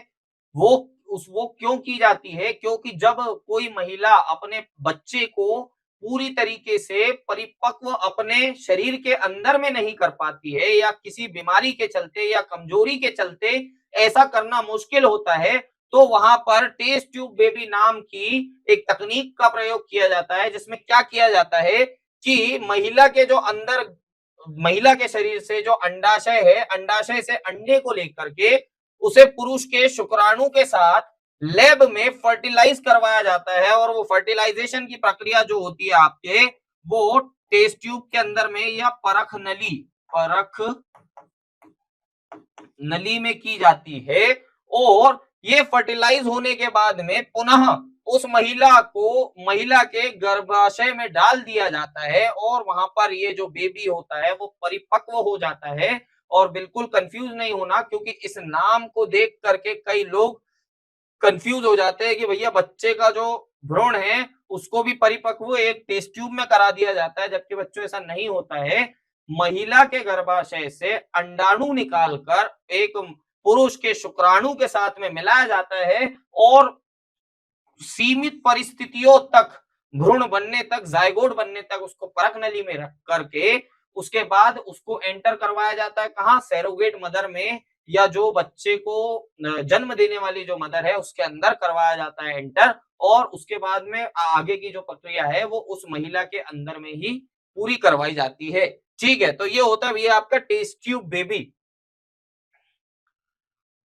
वो क्यों की जाती है, क्योंकि जब कोई महिला अपने बच्चे को पूरी तरीके से परिपक्व अपने शरीर के अंदर में नहीं कर पाती है या किसी बीमारी के चलते या कमजोरी के चलते ऐसा करना मुश्किल होता है, तो वहां पर टेस्ट ट्यूब बेबी नाम की एक तकनीक का प्रयोग किया जाता है जिसमें क्या किया जाता है कि महिला के शरीर से जो अंडाशय है, अंडाशय से अंडे को लेकर के उसे पुरुष के शुक्राणु के साथ लैब में फर्टिलाइज करवाया जाता है और वो फर्टिलाइजेशन की प्रक्रिया जो होती है आपके, वो टेस्ट ट्यूब के अंदर में या परख नली में की जाती है। और ये फर्टिलाइज होने के बाद में पुनः उस महिला के गर्भाशय में डाल दिया जाता है और वहां पर ये जो बेबी होता है वो परिपक्व हो जाता है। और बिल्कुल कंफ्यूज नहीं होना, क्योंकि इस नाम को देख करके कई लोग कंफ्यूज हो जाते हैं कि भैया बच्चे का जो भ्रूण है उसको भी परिपक्व एक टेस्ट ट्यूब में करा दिया जाता है, जबकि बच्चों ऐसा नहीं होता है। महिला के गर्भाशय से अंडाणु निकालकर एक पुरुष के शुक्राणु के साथ में मिलाया जाता है और सीमित परिस्थितियों तक, भ्रूण बनने तक, जायगोट बनने तक उसको परख नली में रख करके उसके बाद उसको एंटर करवाया जाता है कहां, सैरोगेट मदर में, या जो बच्चे को जन्म देने वाली जो मदर है उसके अंदर करवाया जाता है एंटर, और उसके बाद में आगे की जो प्रक्रिया है वो उस महिला के अंदर में ही पूरी करवाई जाती है। ठीक है, तो ये होता है भैया आपका टेस्ट ट्यूब बेबी।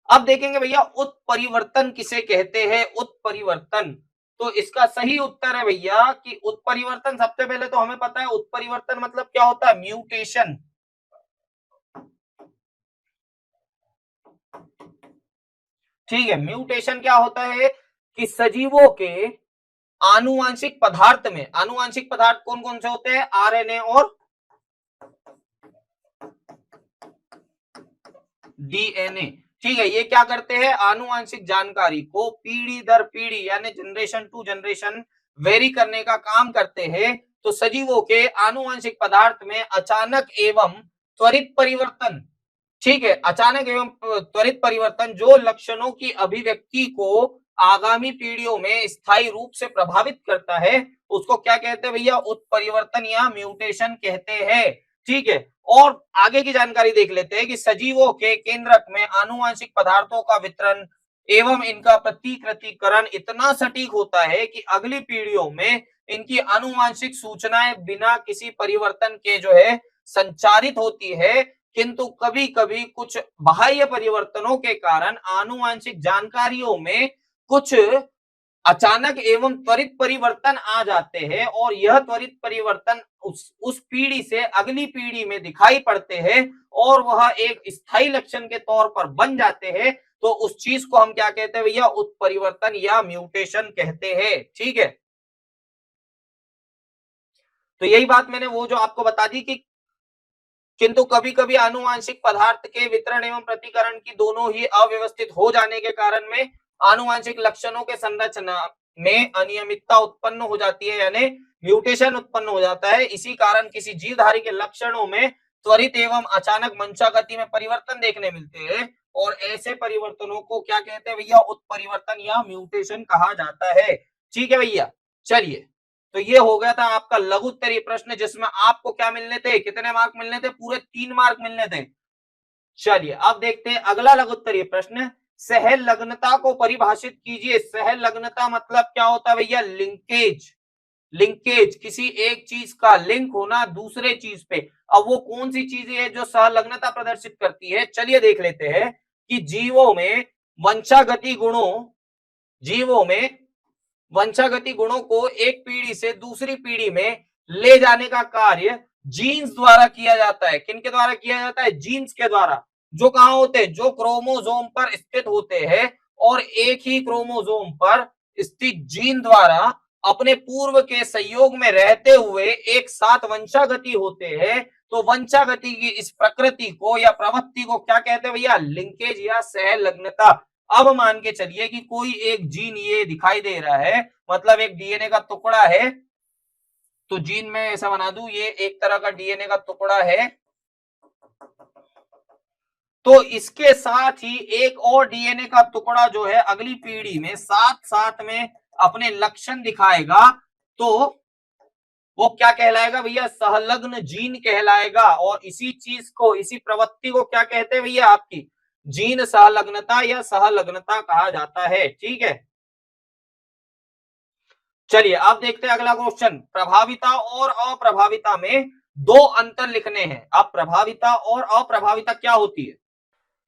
अब देखेंगे भैया उत्परिवर्तन किसे कहते हैं, उत्परिवर्तन। तो इसका सही उत्तर है भैया कि उत्परिवर्तन, सबसे पहले तो हमें पता है उत्परिवर्तन मतलब क्या होता है, म्यूटेशन। ठीक है, म्यूटेशन क्या होता है कि सजीवों के आनुवांशिक पदार्थ में, आनुवांशिक पदार्थ कौन कौन से होते हैं, आरएनए और डीएनए। ठीक है, ये क्या करते हैं, आनुवांशिक जानकारी को पीढ़ी दर पीढ़ी यानी जनरेशन टू जनरेशन वेरी करने का काम करते हैं। तो सजीवों के आनुवांशिक पदार्थ में अचानक एवं त्वरित परिवर्तन, ठीक है, अचानक एवं त्वरित परिवर्तन जो लक्षणों की अभिव्यक्ति को आगामी पीढ़ियों में स्थायी रूप से प्रभावित करता है उसको क्या कहते हैं भैया, उत्परिवर्तन या म्यूटेशन कहते हैं। ठीक है, और आगे की जानकारी देख लेते हैं कि सजीवों के केंद्रक में आनुवांशिक पदार्थों का वितरण एवं इनका प्रतिकृतिकरण इतना सटीक होता है कि अगली पीढ़ियों में इनकी आनुवांशिक सूचनाएं बिना किसी परिवर्तन के जो है संचारित होती है, किंतु कभी कभी कुछ बाह्य परिवर्तनों के कारण आनुवांशिक जानकारियों में कुछ अचानक एवं त्वरित परिवर्तन आ जाते हैं और यह त्वरित परिवर्तन उस पीढ़ी से अगली पीढ़ी में दिखाई पड़ते हैं और वह एक स्थायी लक्षण के तौर पर बन जाते हैं। तो उस चीज को हम क्या कहते हैं भैया, उत्परिवर्तन या म्यूटेशन कहते हैं। ठीक है, तो यही बात मैंने वो जो आपको बता दी कि किंतु कभी कभी आनुवांशिक पदार्थ के वितरण एवं प्रतिकरण की दोनों ही अव्यवस्थित हो जाने के कारण में आनुवांशिक लक्षणों के संरचना में अनियमितता उत्पन्न हो जाती है, यानी म्यूटेशन उत्पन्न हो जाता है। इसी कारण किसी जीवधारी के लक्षणों में त्वरित एवं अचानक मंशा गति में परिवर्तन देखने मिलते हैं और ऐसे परिवर्तनों को क्या कहते हैं भैया, उत्परिवर्तन या म्यूटेशन कहा जाता है। ठीक है भैया, चलिए, तो ये हो गया था आपका लघु उत्तरीय प्रश्न जिसमें आपको क्या मिलने थे, कितने मार्क मिलने थे, पूरे 3 मार्क मिलने थे। चलिए अब देखते हैं अगला लघु उत्तरीय प्रश्न, सहलग्नता को परिभाषित कीजिए। सहलग्नता मतलब क्या होता है भैया, लिंकेज। लिंकेज, किसी एक चीज का लिंक होना दूसरे चीज पे। अब वो कौन सी चीज है जो सहलग्नता प्रदर्शित करती है, चलिए देख लेते हैं कि जीवों में वंशागति गुणों को एक पीढ़ी से दूसरी पीढ़ी में ले जाने का कार्य जीन्स द्वारा किया जाता है। किनके द्वारा किया जाता है, जीन्स के द्वारा, जो कहां होते हैं, जो क्रोमोसोम पर स्थित होते हैं और एक ही क्रोमोसोम पर स्थित जीन द्वारा अपने पूर्व के संयोग में रहते हुए एक साथ वंशागति होते हैं। तो वंशागति की इस प्रकृति को या प्रवृत्ति को क्या कहते हैं भैया, लिंकेज या सहलग्नता। अब मान के चलिए कि कोई एक जीन ये दिखाई दे रहा है, मतलब एक डीएनए का टुकड़ा है, तो जीन में ऐसा बना दूं, ये एक तरह का डीएनए का टुकड़ा है, तो इसके साथ ही एक और डीएनए का टुकड़ा जो है अगली पीढ़ी में साथ साथ में अपने लक्षण दिखाएगा, तो वो क्या कहलाएगा भैया, सहलग्न जीन कहलाएगा। और इसी चीज को, इसी प्रवृत्ति को क्या कहते हैं भैया, आपकी जीन सहलग्नता या सहलग्नता कहा जाता है। ठीक है, चलिए अब देखते हैं अगला क्वेश्चन, प्रभाविता और अप्रभाविता में 2 अंतर लिखने हैं। अब प्रभाविता और अप्रभाविता क्या होती है,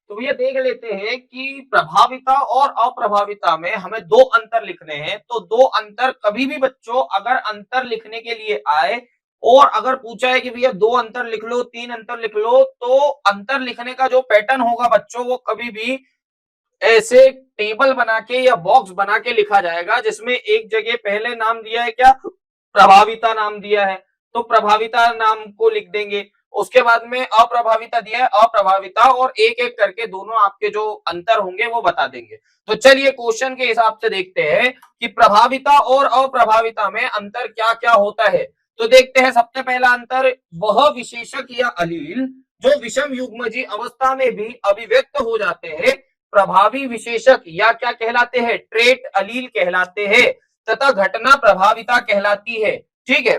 तो भैया देख लेते हैं कि प्रभाविता और अप्रभाविता में हमें 2 अंतर लिखने हैं। तो 2 अंतर, कभी भी बच्चों अगर अंतर लिखने के लिए आए और अगर पूछा है कि भैया 2 अंतर लिख लो, 3 अंतर लिख लो, तो अंतर लिखने का जो पैटर्न होगा बच्चों वो कभी भी ऐसे टेबल बना के या बॉक्स बना के लिखा जाएगा, जिसमें एक जगह पहले नाम दिया है क्या, प्रभाविता नाम दिया है, तो प्रभाविता नाम को लिख देंगे। उसके बाद में अप्रभाविता दिया है, अप्रभाविता, और एक एक करके दोनों आपके जो अंतर होंगे वो बता देंगे। तो चलिए क्वेश्चन के हिसाब से देखते हैं कि प्रभाविता और अप्रभाविता में अंतर क्या क्या होता है। तो देखते हैं, सबसे पहला अंतर, वह विशेषक या अलील जो विषम युग्मजीय अवस्था में भी अभिव्यक्त हो जाते हैं, प्रभावी विशेषक या क्या कहलाते हैं, ट्रेट अलील कहलाते हैं, तथा घटना प्रभाविता कहलाती है। ठीक है,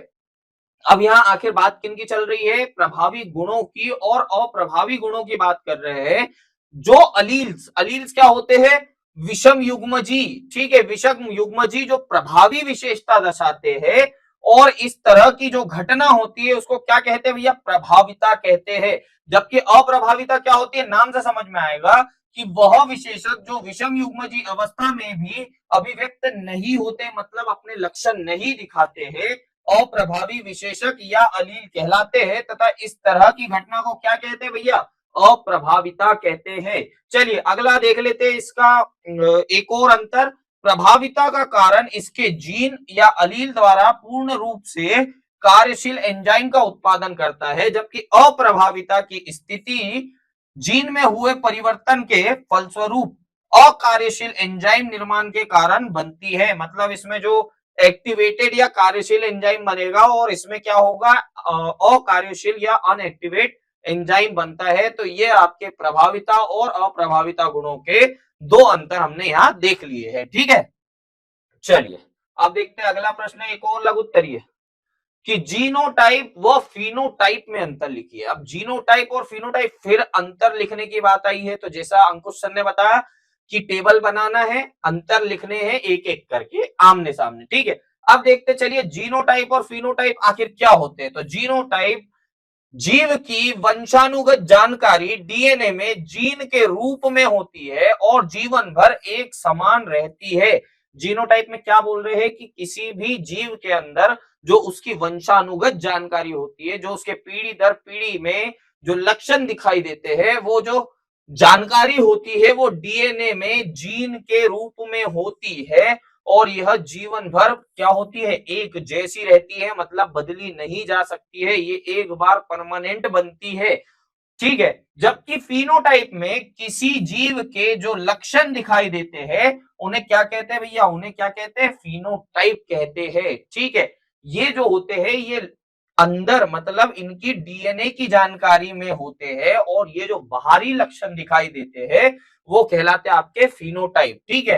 अब यहाँ आखिर बात किन की चल रही है, प्रभावी गुणों की और अप्रभावी गुणों की बात कर रहे हैं। जो अलील्स, अलील्स क्या होते हैं, विषम युग्मजी। ठीक है, विषम युग्मजी जो प्रभावी विशेषता दर्शाते हैं और इस तरह की जो घटना होती है उसको क्या कहते हैं भैया, प्रभाविता कहते हैं। जबकि अप्रभाविता क्या होती है, नाम से समझ में आएगा कि वह विशेषक जो विषम युग्मजी अवस्था में भी अभिव्यक्त नहीं होते, मतलब अपने लक्षण नहीं दिखाते हैं, अप्रभावी विशेषक या अलील कहलाते हैं, तथा इस तरह की घटना को क्या कहते हैं भैया, अप्रभाविता कहते हैं। चलिए अगला देख लेते हैं इसका एक और अंतर। प्रभाविता का कारण इसके जीन या अलील द्वारा पूर्ण रूप से कार्यशील एंजाइम का उत्पादन करता है, जबकि अप्रभाविता की स्थिति जीन में हुए परिवर्तन के फलस्वरूप अकार्यशील एंजाइम निर्माण के कारण बनती है। मतलब इसमें जो एक्टिवेटेड या कार्यशील एंजाइम बनेगा और इसमें क्या होगा, अकार्यशील या अनएक्टिवेट एंजाइम बनता है। तो ये आपके प्रभाविता और अप्रभाविता गुणों के दो अंतर हमने यहाँ देख लिए हैं। ठीक है, चलिए अब देखते हैं अगला प्रश्न, एक और लघु उत्तरीय कि जीनोटाइप व फिनोटाइप में अंतर लिखिए। अब जीनोटाइप और फिनोटाइप, फिर अंतर लिखने की बात आई है। तो जैसा अंकुश सर ने बताया कि टेबल बनाना है, अंतर लिखने हैं एक एक करके आमने सामने। ठीक है, अब देखते चलिए जीनोटाइप और फिनोटाइप आखिर क्या होते हैं। तो जीनोटाइप जीव की वंशानुगत जानकारी डीएनए में जीन के रूप में होती है और जीवन भर एक समान रहती है। जीनोटाइप में क्या बोल रहे हैं कि किसी भी जीव के अंदर जो उसकी वंशानुगत जानकारी होती है, जो उसके पीढ़ी दर पीढ़ी में जो लक्षण दिखाई देते हैं, वो जो जानकारी होती है वो डीएनए में जीन के रूप में होती है और यह जीवन भर क्या होती है, एक जैसी रहती है, मतलब बदली नहीं जा सकती है, ये एक बार परमानेंट बनती है। ठीक है, जबकि फिनोटाइप में किसी जीव के जो लक्षण दिखाई देते हैं उन्हें क्या कहते हैं भैया, उन्हें क्या कहते हैं, फिनोटाइप कहते हैं। ठीक है, ये जो होते हैं ये अंदर मतलब इनकी डीएनए की जानकारी में होते हैं और ये जो बाहरी लक्षण दिखाई देते हैं वो कहलाते हैं आपके फिनोटाइप। ठीक है,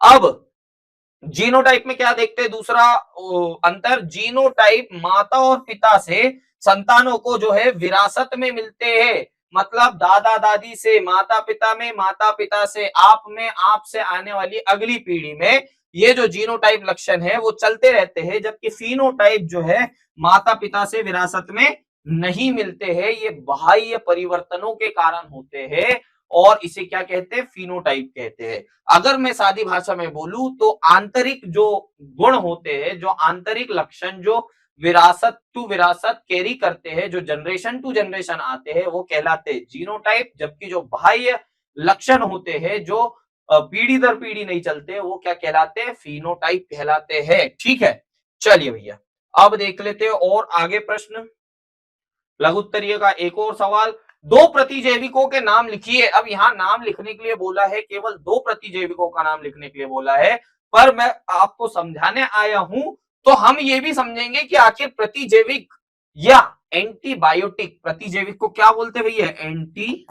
अब जीनोटाइप में क्या देखते हैं, दूसरा अंतर, जीनोटाइप माता और पिता से संतानों को जो है विरासत में मिलते हैं। मतलब दादा दादी से माता पिता में, माता पिता से आप में, आप से आने वाली अगली पीढ़ी में ये जो जीनोटाइप लक्षण है वो चलते रहते हैं। जबकि फिनोटाइप जो है माता पिता से विरासत में नहीं मिलते हैं, ये बाह्य परिवर्तनों के कारण होते हैं और इसे क्या कहते हैं, फिनोटाइप कहते हैं। अगर मैं सादी भाषा में बोलूं तो आंतरिक जो गुण होते हैं, जो आंतरिक लक्षण जो विरासत टू विरासत कैरी करते हैं, जो जनरेशन टू जनरेशन आते हैं, वो कहलाते हैं जीनोटाइप। जबकि जो बाह्य लक्षण होते हैं जो पीढ़ी दर पीढ़ी नहीं चलते, वो क्या कहलाते हैं, फिनोटाइप कहलाते हैं। ठीक है, चलिए भैया अब देख लेते हैं और आगे प्रश्न, लघु उत्तरीय का एक और सवाल, दो प्रतिजैविकों के नाम लिखिए। अब यहाँ नाम लिखने के लिए बोला है, केवल दो प्रतिजैविकों का नाम लिखने के लिए बोला है, पर मैं आपको समझाने आया हूं तो हम ये भी समझेंगे कि आखिर प्रतिजैविक या एंटीबायोटिक, प्रतिजैविक को क्या बोलते भैया, एंटीबायोटिक।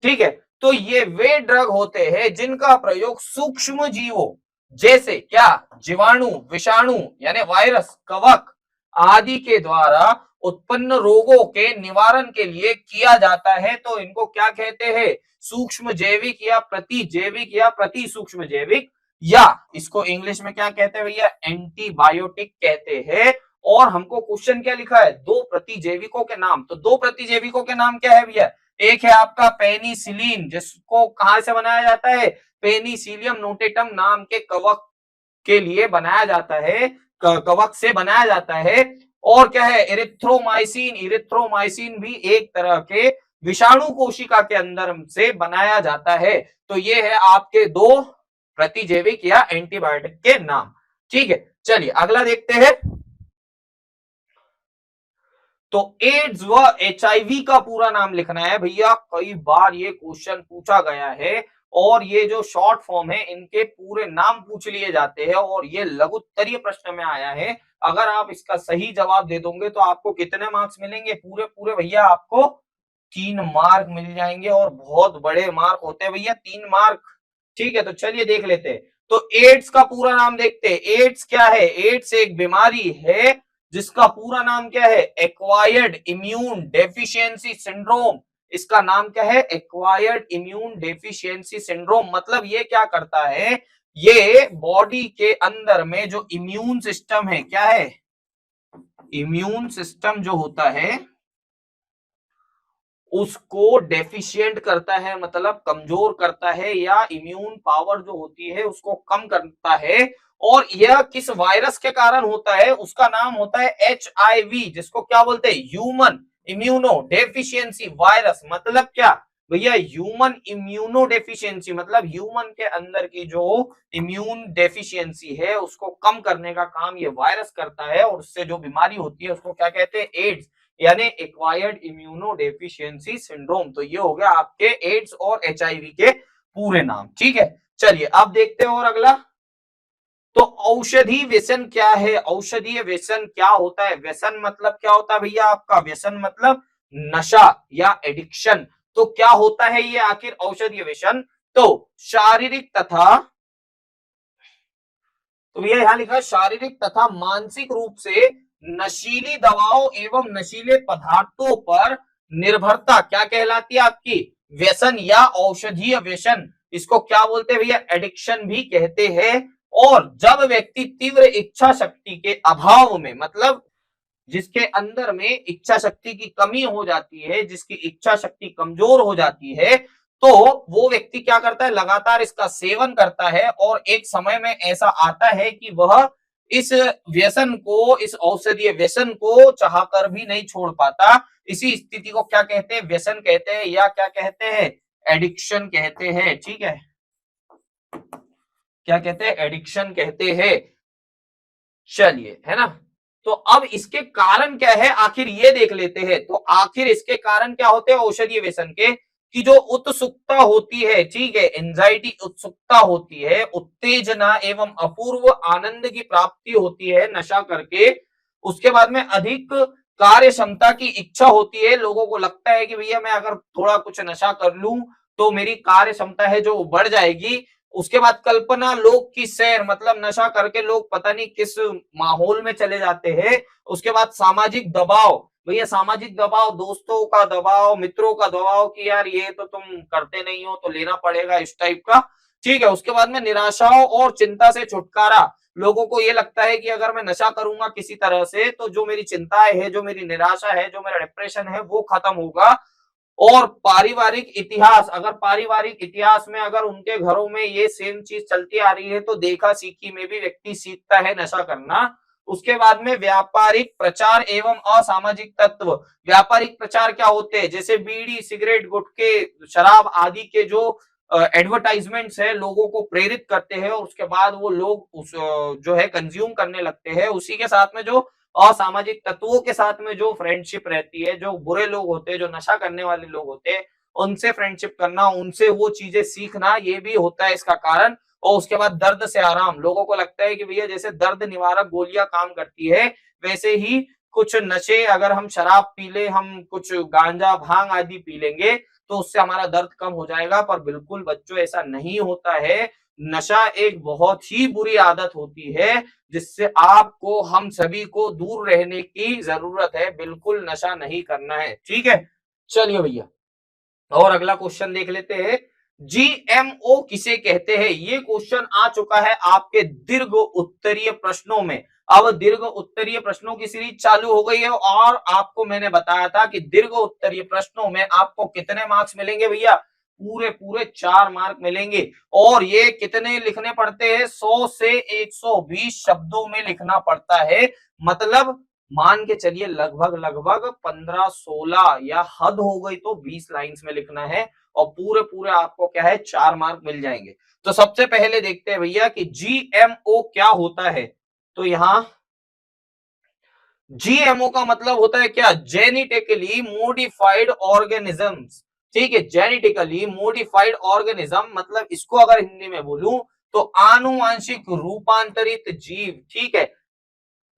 ठीक है, तो ये वे ड्रग होते हैं जिनका प्रयोग सूक्ष्म जीवों जैसे क्या, जीवाणु, विषाणु यानी वायरस, कवक आदि के द्वारा उत्पन्न रोगों के निवारण के लिए किया जाता है। तो इनको क्या कहते हैं, सूक्ष्म जैविक या प्रतिजैविक या प्रति सूक्ष्म जैविक, या इसको इंग्लिश में क्या कहते हैं भैया, एंटीबायोटिक कहते हैं। और हमको क्वेश्चन क्या लिखा है, दो प्रतिजैविकों के नाम। तो दो प्रतिजैविकों के नाम क्या है भैया, एक है आपका पेनिसिलिन, जिसको कहां से बनाया जाता है, पेनिसिलियम नोटेटम नाम के कवक के लिए बनाया जाता है, कवक से बनाया जाता है। और क्या है, इरिथ्रोमाइसिन, इरिथ्रोमाइसिन भी एक तरह के विषाणु कोशिका के अंदर से बनाया जाता है। तो ये है आपके दो प्रतिजैविक या एंटीबायोटिक के नाम। ठीक है, चलिए अगला देखते हैं। तो एड्स व एचआईवी का पूरा नाम लिखना है भैया, कई बार ये क्वेश्चन पूछा गया है और ये जो शॉर्ट फॉर्म है इनके पूरे नाम पूछ लिए जाते हैं और ये लघु उत्तरीय प्रश्न में आया है अगर आप इसका सही जवाब दे दोगे तो आपको कितने मार्क्स मिलेंगे? पूरे पूरे भैया आपको 3 मार्क मिल जाएंगे, और बहुत बड़े मार्क होते हैं भैया 3 मार्क। ठीक है, तो चलिए देख लेते हैं। तो एड्स का पूरा नाम देखते हैं। एड्स क्या है? एड्स एक बीमारी है जिसका पूरा नाम क्या है? Acquired immune deficiency syndrome. इसका नाम क्या है? Acquired immune deficiency syndrome. मतलब ये क्या करता है? ये बॉडी के अंदर में जो इम्यून सिस्टम है, क्या है? इम्यून सिस्टम जो होता है उसको डेफिशिएंट करता है, मतलब कमजोर करता है, या इम्यून पावर जो होती है उसको कम करता है। और यह किस वायरस के कारण होता है? उसका नाम होता है HIV, जिसको क्या बोलते हैं? Human immuno deficiency virus. मतलब क्या भैया? ह्यूमन इम्यूनो डेफिशिएंसी, मतलब ह्यूमन के अंदर की जो इम्यून डेफिशिएंसी है उसको कम करने का काम ये वायरस करता है, और उससे जो बीमारी होती है उसको क्या कहते हैं? एड्स, यानी एक्वायर्ड इम्यूनो डेफिशिएंसी सिंड्रोम। तो ये हो गया आपके एड्स और HIV के पूरे नाम। ठीक है, चलिए अब देखते हैं और अगला। तो औषधि व्यसन क्या है? औषधीय व्यसन क्या होता है? व्यसन मतलब क्या होता है भैया आपका? व्यसन मतलब नशा या एडिक्शन। तो क्या होता है ये आखिर औषधीय व्यसन? तो शारीरिक तथा, तो भैया यहां लिखा है शारीरिक तथा मानसिक रूप से नशीली दवाओं एवं नशीले पदार्थों पर निर्भरता क्या कहलाती है आपकी? व्यसन या औषधीय व्यसन। इसको क्या बोलते हैं भैया? एडिक्शन भी कहते हैं। और जब व्यक्ति तीव्र इच्छा शक्ति के अभाव में, मतलब जिसके अंदर में इच्छा शक्ति की कमी हो जाती है, जिसकी इच्छा शक्ति कमजोर हो जाती है, तो वो व्यक्ति क्या करता है? लगातार इसका सेवन करता है, और एक समय में ऐसा आता है कि वह इस व्यसन को, इस औषधीय व्यसन को चाहकर भी नहीं छोड़ पाता। इसी स्थिति को क्या कहते हैं? व्यसन कहते हैं, या क्या कहते हैं? एडिक्शन कहते हैं। ठीक है, क्या कहते हैं? एडिक्शन कहते हैं। चलिए, है ना? तो अब इसके कारण क्या है आखिर ये देख लेते हैं। तो आखिर इसके कारण क्या होते हैं औषधीय व्यसन के? कि जो उत्सुकता होती है, ठीक है, एंजाइटी उत्सुकता होती है, उत्तेजना एवं अपूर्व आनंद की प्राप्ति होती है नशा करके। उसके बाद में अधिक कार्य क्षमता की इच्छा होती है। लोगों को लगता है कि भैया मैं अगर थोड़ा कुछ नशा कर लूं तो मेरी कार्य क्षमता है जो बढ़ जाएगी। उसके बाद कल्पना लोक की सैर, मतलब नशा करके लोग पता नहीं किस माहौल में चले जाते हैं। उसके बाद सामाजिक दबाव, भैया सामाजिक दबाव, दोस्तों का दबाव, मित्रों का दबाव कि यार ये तो तुम करते नहीं हो तो लेना पड़ेगा, इस टाइप का। ठीक है, उसके बाद में निराशाओं और चिंता से छुटकारा। लोगों को ये लगता है कि अगर मैं नशा करूंगा किसी तरह से तो जो मेरी चिंताएं है, जो मेरी निराशा है, जो मेरा डिप्रेशन है वो खत्म होगा। और पारिवारिक इतिहास, अगर पारिवारिक इतिहास में अगर उनके घरों में ये सेम चीज चलती आ रही है तो देखा सीखी में भी व्यक्ति सीखता है नशा करना। उसके बाद में व्यापारिक प्रचार एवं असामाजिक तत्व। व्यापारिक प्रचार क्या होते हैं? जैसे बीड़ी, सिगरेट, गुटखे, शराब आदि के जो एडवर्टाइजमेंट्स है लोगों को प्रेरित करते हैं, और उसके बाद वो लोग उस जो है कंज्यूम करने लगते हैं। उसी के साथ में जो असामाजिक तत्वों के साथ में जो फ्रेंडशिप रहती है, जो बुरे लोग होते हैं, जो नशा करने वाले लोग होते हैं, उनसे फ्रेंडशिप करना, उनसे वो चीजें सीखना, ये भी होता है इसका कारण। और उसके बाद दर्द से आराम। लोगों को लगता है कि भैया जैसे दर्द निवारक गोलियां काम करती है, वैसे ही कुछ नशे, अगर हम शराब पी ले, हम कुछ गांजा भांग आदि पी लेंगे तो उससे हमारा दर्द कम हो जाएगा। पर बिल्कुल बच्चों ऐसा नहीं होता है। नशा एक बहुत ही बुरी आदत होती है जिससे आपको, हम सभी को दूर रहने की जरूरत है। बिल्कुल नशा नहीं करना है। ठीक है, चलिए भैया और अगला क्वेश्चन देख लेते हैं। GMO किसे कहते हैं? ये क्वेश्चन आ चुका है आपके दीर्घ उत्तरीय प्रश्नों में। अब दीर्घ उत्तरीय प्रश्नों की सीरीज चालू हो गई है, और आपको मैंने बताया था कि दीर्घ उत्तरीय प्रश्नों में आपको कितने मार्क्स मिलेंगे भैया? पूरे पूरे 4 मार्क मिलेंगे। और ये कितने लिखने पड़ते हैं? 100 से 120 शब्दों में लिखना पड़ता है। मतलब मान के चलिए लगभग लगभग 15-16, या हद हो गई तो 20 लाइंस में लिखना है। और पूरे पूरे आपको क्या है? 4 मार्क मिल जाएंगे। तो सबसे पहले देखते हैं भैया कि GMO क्या होता है। तो यहां GMO का मतलब होता है क्या? Genetically modified organisms. ठीक है, जेनेटिकली मॉडिफाइड ऑर्गेनिज्म, मतलब इसको अगर हिंदी में बोलूं तो आनुवांशिक रूपांतरित जीव। ठीक है,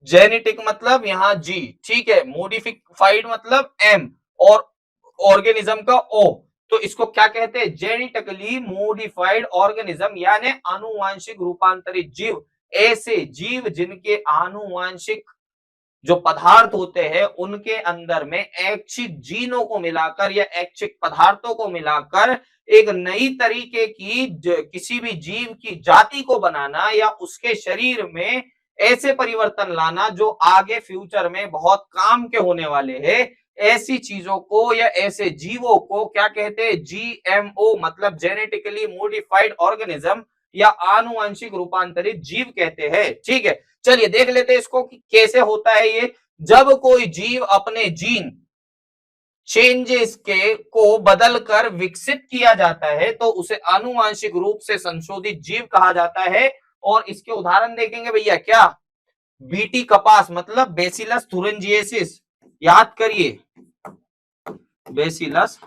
जेनेटिक मतलब यहाँ जी, ठीक है, मॉडिफाइड मतलब एम, और ऑर्गेनिज्म का ओ। तो इसको क्या कहते हैं? जेनेटिकली मॉडिफाइड ऑर्गेनिज्म, यानी आनुवांशिक रूपांतरित जीव। ऐसे जीव जिनके आनुवांशिक जो पदार्थ होते हैं उनके अंदर में ऐच्छिक जीनों को मिलाकर या ऐच्छिक पदार्थों को मिलाकर एक नई तरीके की किसी भी जीव की जाति को बनाना, या उसके शरीर में ऐसे परिवर्तन लाना जो आगे फ्यूचर में बहुत काम के होने वाले हैं, ऐसी चीजों को या ऐसे जीवों को क्या कहते हैं? जीएमओ मतलब जेनेटिकली मॉडिफाइड ऑर्गेनिज्म या आनुवंशिक रूपांतरित जीव कहते हैं। ठीक है, चलिए देख लेते हैं इसको कि कैसे होता है ये। जब कोई जीव अपने जीन चेंजेस के को बदलकर विकसित किया जाता है तो उसे आनुवांशिक रूप से संशोधित जीव कहा जाता है। और इसके उदाहरण देखेंगे भैया, क्या? बीटी कपास मतलब बेसिलस थुरिंजिएसिस, याद करिए, बेसिलस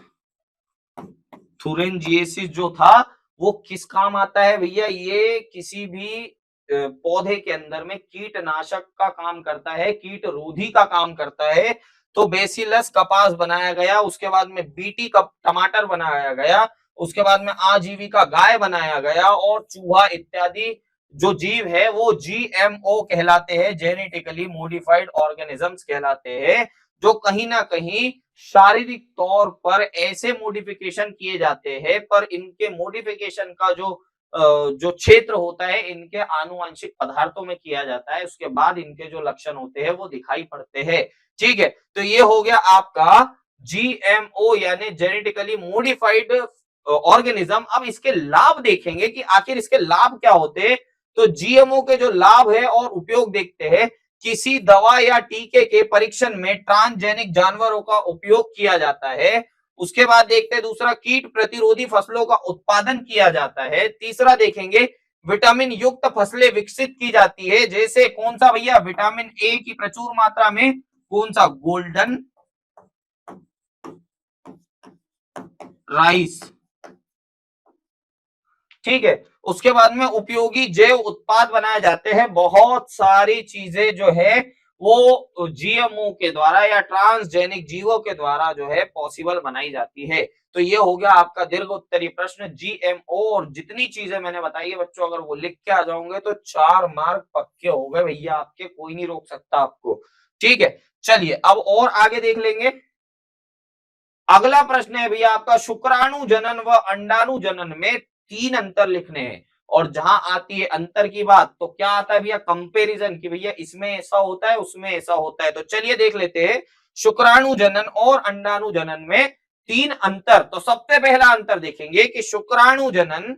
थुरिंजिएसिस जो था वो किस काम आता है भैया? ये किसी भी पौधे के अंदर में कीटनाशक का काम करता है, कीट रोधी का काम करता है। तो बेसिलस कपास बनाया गया, उसके बाद में बीटी का टमाटर बनाया गया, उसके बाद में आजीविका गाय बनाया गया, और चूहा इत्यादि जो जीव है वो जीएमओ कहलाते हैं, जेनेटिकली मॉडिफाइड ऑर्गेनिजम्स कहलाते हैं, जो कहीं ना कहीं शारीरिक तौर पर ऐसे मॉडिफिकेशन किए जाते हैं, पर इनके मॉडिफिकेशन का जो क्षेत्र होता है इनके आनुवंशिक पदार्थों में किया जाता है, उसके बाद इनके जो लक्षण होते हैं वो दिखाई पड़ते हैं। ठीक है, तो ये हो गया आपका जीएमओ यानी जेनेटिकली मॉडिफाइड ऑर्गेनिज्म। अब इसके लाभ देखेंगे कि आखिर इसके लाभ क्या होते हैं। तो जीएमओ के जो लाभ है और उपयोग देखते हैं। किसी दवा या टीके के परीक्षण में ट्रांसजेनिक जानवरों का उपयोग किया जाता है। उसके बाद देखते हैं दूसरा, कीट प्रतिरोधी फसलों का उत्पादन किया जाता है। तीसरा देखेंगे, विटामिन युक्त फसलें विकसित की जाती है, जैसे कौन सा भैया? विटामिन ए की प्रचुर मात्रा में, कौन सा? Golden rice. ठीक है, उसके बाद में उपयोगी जैव उत्पाद बनाए जाते हैं। बहुत सारी चीजें जो है वो जीएमओ के द्वारा या ट्रांसजेनिक जीवों के द्वारा जो है पॉसिबल बनाई जाती है। तो ये हो गया आपका दीर्घ उत्तरीय प्रश्न जीएमओ। और जितनी चीजें मैंने बताई है बच्चों, अगर वो लिख के आ जाओगे तो 4 मार्क पक्के हो गए भैया आपके, कोई नहीं रोक सकता आपको। ठीक है, चलिए अब और आगे देख लेंगे। अगला प्रश्न है भैया आपका, शुक्राणु जनन व अंडाणु जनन में 3 अंतर लिखने हैं। और जहां आती है अंतर की बात तो क्या आता है भैया? कंपैरिजन, कि भैया इसमें ऐसा होता है उसमें ऐसा होता है। तो चलिए देख लेते हैं शुक्राणु जनन और अंडाणु जनन में 3 अंतर। तो सबसे पहला अंतर देखेंगे कि शुक्राणु जनन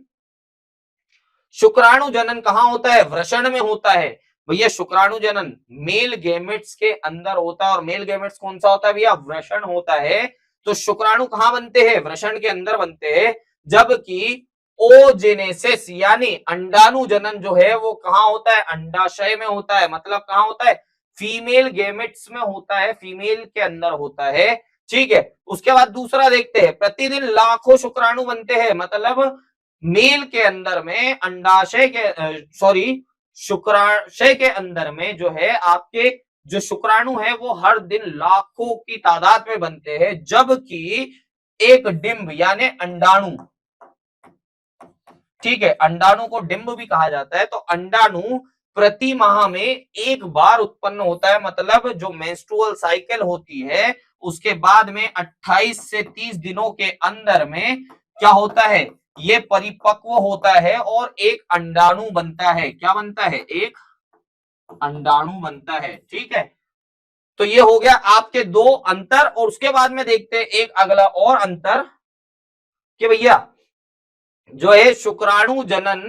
कहां होता है? वृषण में होता है। भैया शुक्राणु जनन मेल गैमेट्स के अंदर होता है, और मेल गैमेट्स कौन सा होता है भैया? वृषण होता है। तो शुक्राणु कहां बनते हैं? वृषण के अंदर बनते हैं। जबकि ओजेनेसिस यानी अंडाणु जनन जो है वो कहां होता है? अंडाशय में होता है। मतलब कहां होता है? फीमेल गैमेट्स में होता है, फीमेल के अंदर होता है। ठीक है, उसके बाद दूसरा देखते हैं, प्रतिदिन लाखों शुक्राणु बनते हैं। मतलब मेल के अंदर में अंडाशय के शुक्राशय के अंदर में जो है आपके जो शुक्राणु है वो हर दिन लाखों की तादाद में बनते हैं। जबकि एक डिंब यानी अंडाणु, ठीक है, अंडाणु को डिंब भी कहा जाता है, तो अंडाणु प्रति माह में एक बार उत्पन्न होता है। मतलब जो मेंस्ट्रुअल साइकिल होती है उसके बाद में 28 से 30 दिनों के अंदर में क्या होता है? ये परिपक्व होता है और एक अंडाणु बनता है। क्या बनता है? एक अंडाणु बनता है। ठीक है, तो ये हो गया आपके 2 अंतर। और उसके बाद में देखते हैं एक अगला और अंतर कि भैया जो है शुक्राणु जनन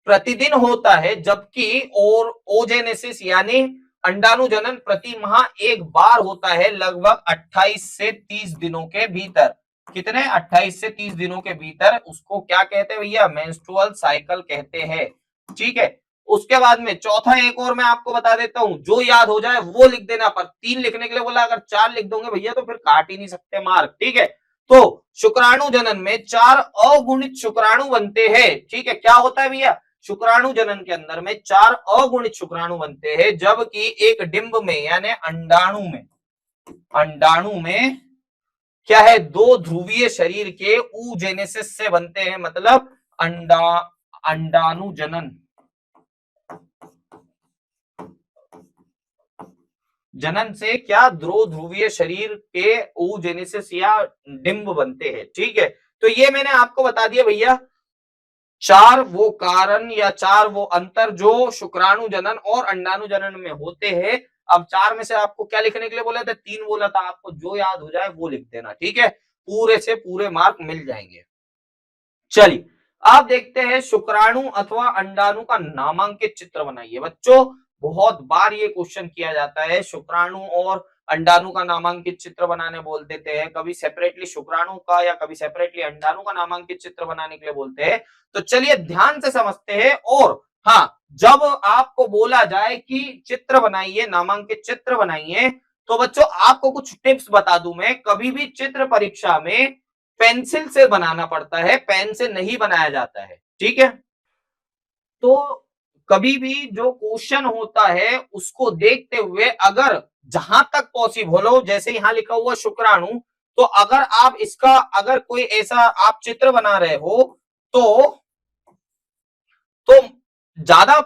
प्रतिदिन होता है, जबकि और ओजेनेसिस यानी अंडाणु जनन प्रति माह एक बार होता है, लगभग 28 से 30 दिनों के भीतर। कितने? 28 से 30 दिनों के भीतर। उसको क्या कहते हैं भैया? मेंस्ट्रुअल साइकिल कहते हैं। ठीक है, उसके बाद में चौथा एक और मैं आपको बता देता हूं, जो याद हो जाए वो लिख देना, पर 3 लिखने के लिए बोला, अगर 4 लिख दोगे भैया तो फिर काट ही नहीं सकते मार्क। ठीक है, तो शुक्राणु जनन में 4 अगुणित शुक्राणु बनते हैं। ठीक है, क्या होता है भैया? शुक्राणु जनन के अंदर में 4 अगुणित शुक्राणु बनते हैं, जबकि एक डिंब में यानी अंडाणु में क्या है, 2 ध्रुवीय शरीर के oogenesis से बनते हैं, मतलब अंडाणु जनन से क्या, 2 ध्रुवीय शरीर के oogenesis या डिंब बनते हैं। ठीक है, तो ये मैंने आपको बता दिया भैया 4 वो कारण या 4 वो अंतर जो शुक्राणु जनन और अंडाणु जनन में होते हैं। अब 4 में से आपको क्या लिखने के लिए बोला था, 3 बोला था, आपको जो याद हो जाए वो लिख देना। ठीक है, पूरे से पूरे मार्क मिल जाएंगे। चलिए आप देखते हैं, शुक्राणु अथवा अंडाणु का नामांकित चित्र बनाइए। बच्चों बहुत बार ये क्वेश्चन किया जाता है, शुक्राणु और अंडाणु का नामांकित चित्र बनाने बोल देते हैं, कभी सेपरेटली शुक्राणु का या कभी सेपरेटली अंडाणु का नामांकित चित्र बनाने के लिए बोलते हैं। तो चलिए ध्यान से समझते हैं। और हाँ, जब आपको बोला जाए कि चित्र बनाइए, नामांकित चित्र बनाइए, तो बच्चों आपको कुछ टिप्स बता दूं मैं। कभी भी चित्र परीक्षा में पेंसिल से बनाना पड़ता है, पेन से नहीं बनाया जाता है। ठीक है, तो कभी भी जो क्वेश्चन होता है उसको देखते हुए अगर जहां तक पॉसिबल हो, जैसे यहां लिखा हुआ शुक्राणु, तो अगर आप इसका अगर कोई ऐसा आप चित्र बना रहे हो तो ज्यादा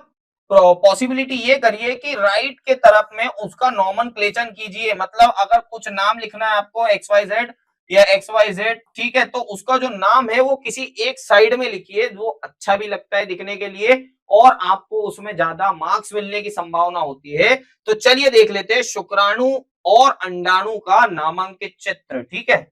पॉसिबिलिटी ये करिए कि राइट के तरफ में उसका नॉमेनक्लेचर कीजिए। मतलब अगर कुछ नाम लिखना है आपको XYZ या XYZ, ठीक है, तो उसका जो नाम है वो किसी एक साइड में लिखिए, वो अच्छा भी लगता है दिखने के लिए और आपको उसमें ज्यादा मार्क्स मिलने की संभावना होती है। तो चलिए देख लेते हैं शुक्राणु और अंडाणु का नामांकित चित्र। ठीक है,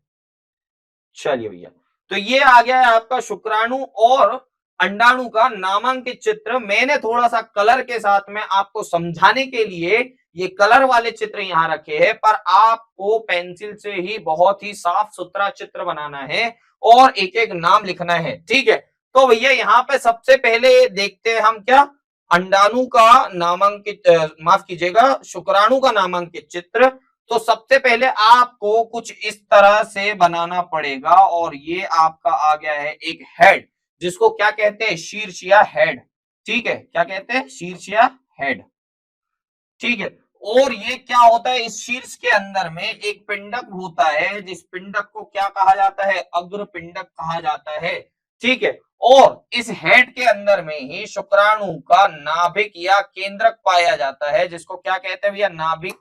चलिए भैया, तो ये आ गया है आपका शुक्राणु और अंडाणु का नामांकित चित्र। मैंने थोड़ा सा कलर के साथ में आपको समझाने के लिए ये कलर वाले चित्र यहां रखे हैं, पर आपको पेंसिल से ही बहुत ही साफ सुथरा चित्र बनाना है और एक एक नाम लिखना है। ठीक है, तो भैया यहाँ पे सबसे पहले देखते हैं हम क्या, अंडाणु का नामांकित माफ कीजिएगा, शुक्राणु का नामांकित चित्र। तो सबसे पहले आपको कुछ इस तरह से बनाना पड़ेगा और ये आपका आ गया है एक हेड, जिसको क्या कहते हैं, शीर्ष या हेड। ठीक है, क्या कहते हैं, शीर्ष या हेड। ठीक है, और ये क्या होता है, इस शीर्ष के अंदर में एक पिंडक होता है, जिस पिंडक को क्या कहा जाता है, अग्र पिंडक कहा जाता है। ठीक है, और इस हेड के अंदर में ही शुक्राणु का नाभिक या केंद्रक पाया जाता है, जिसको क्या कहते हैं भैया, नाभिक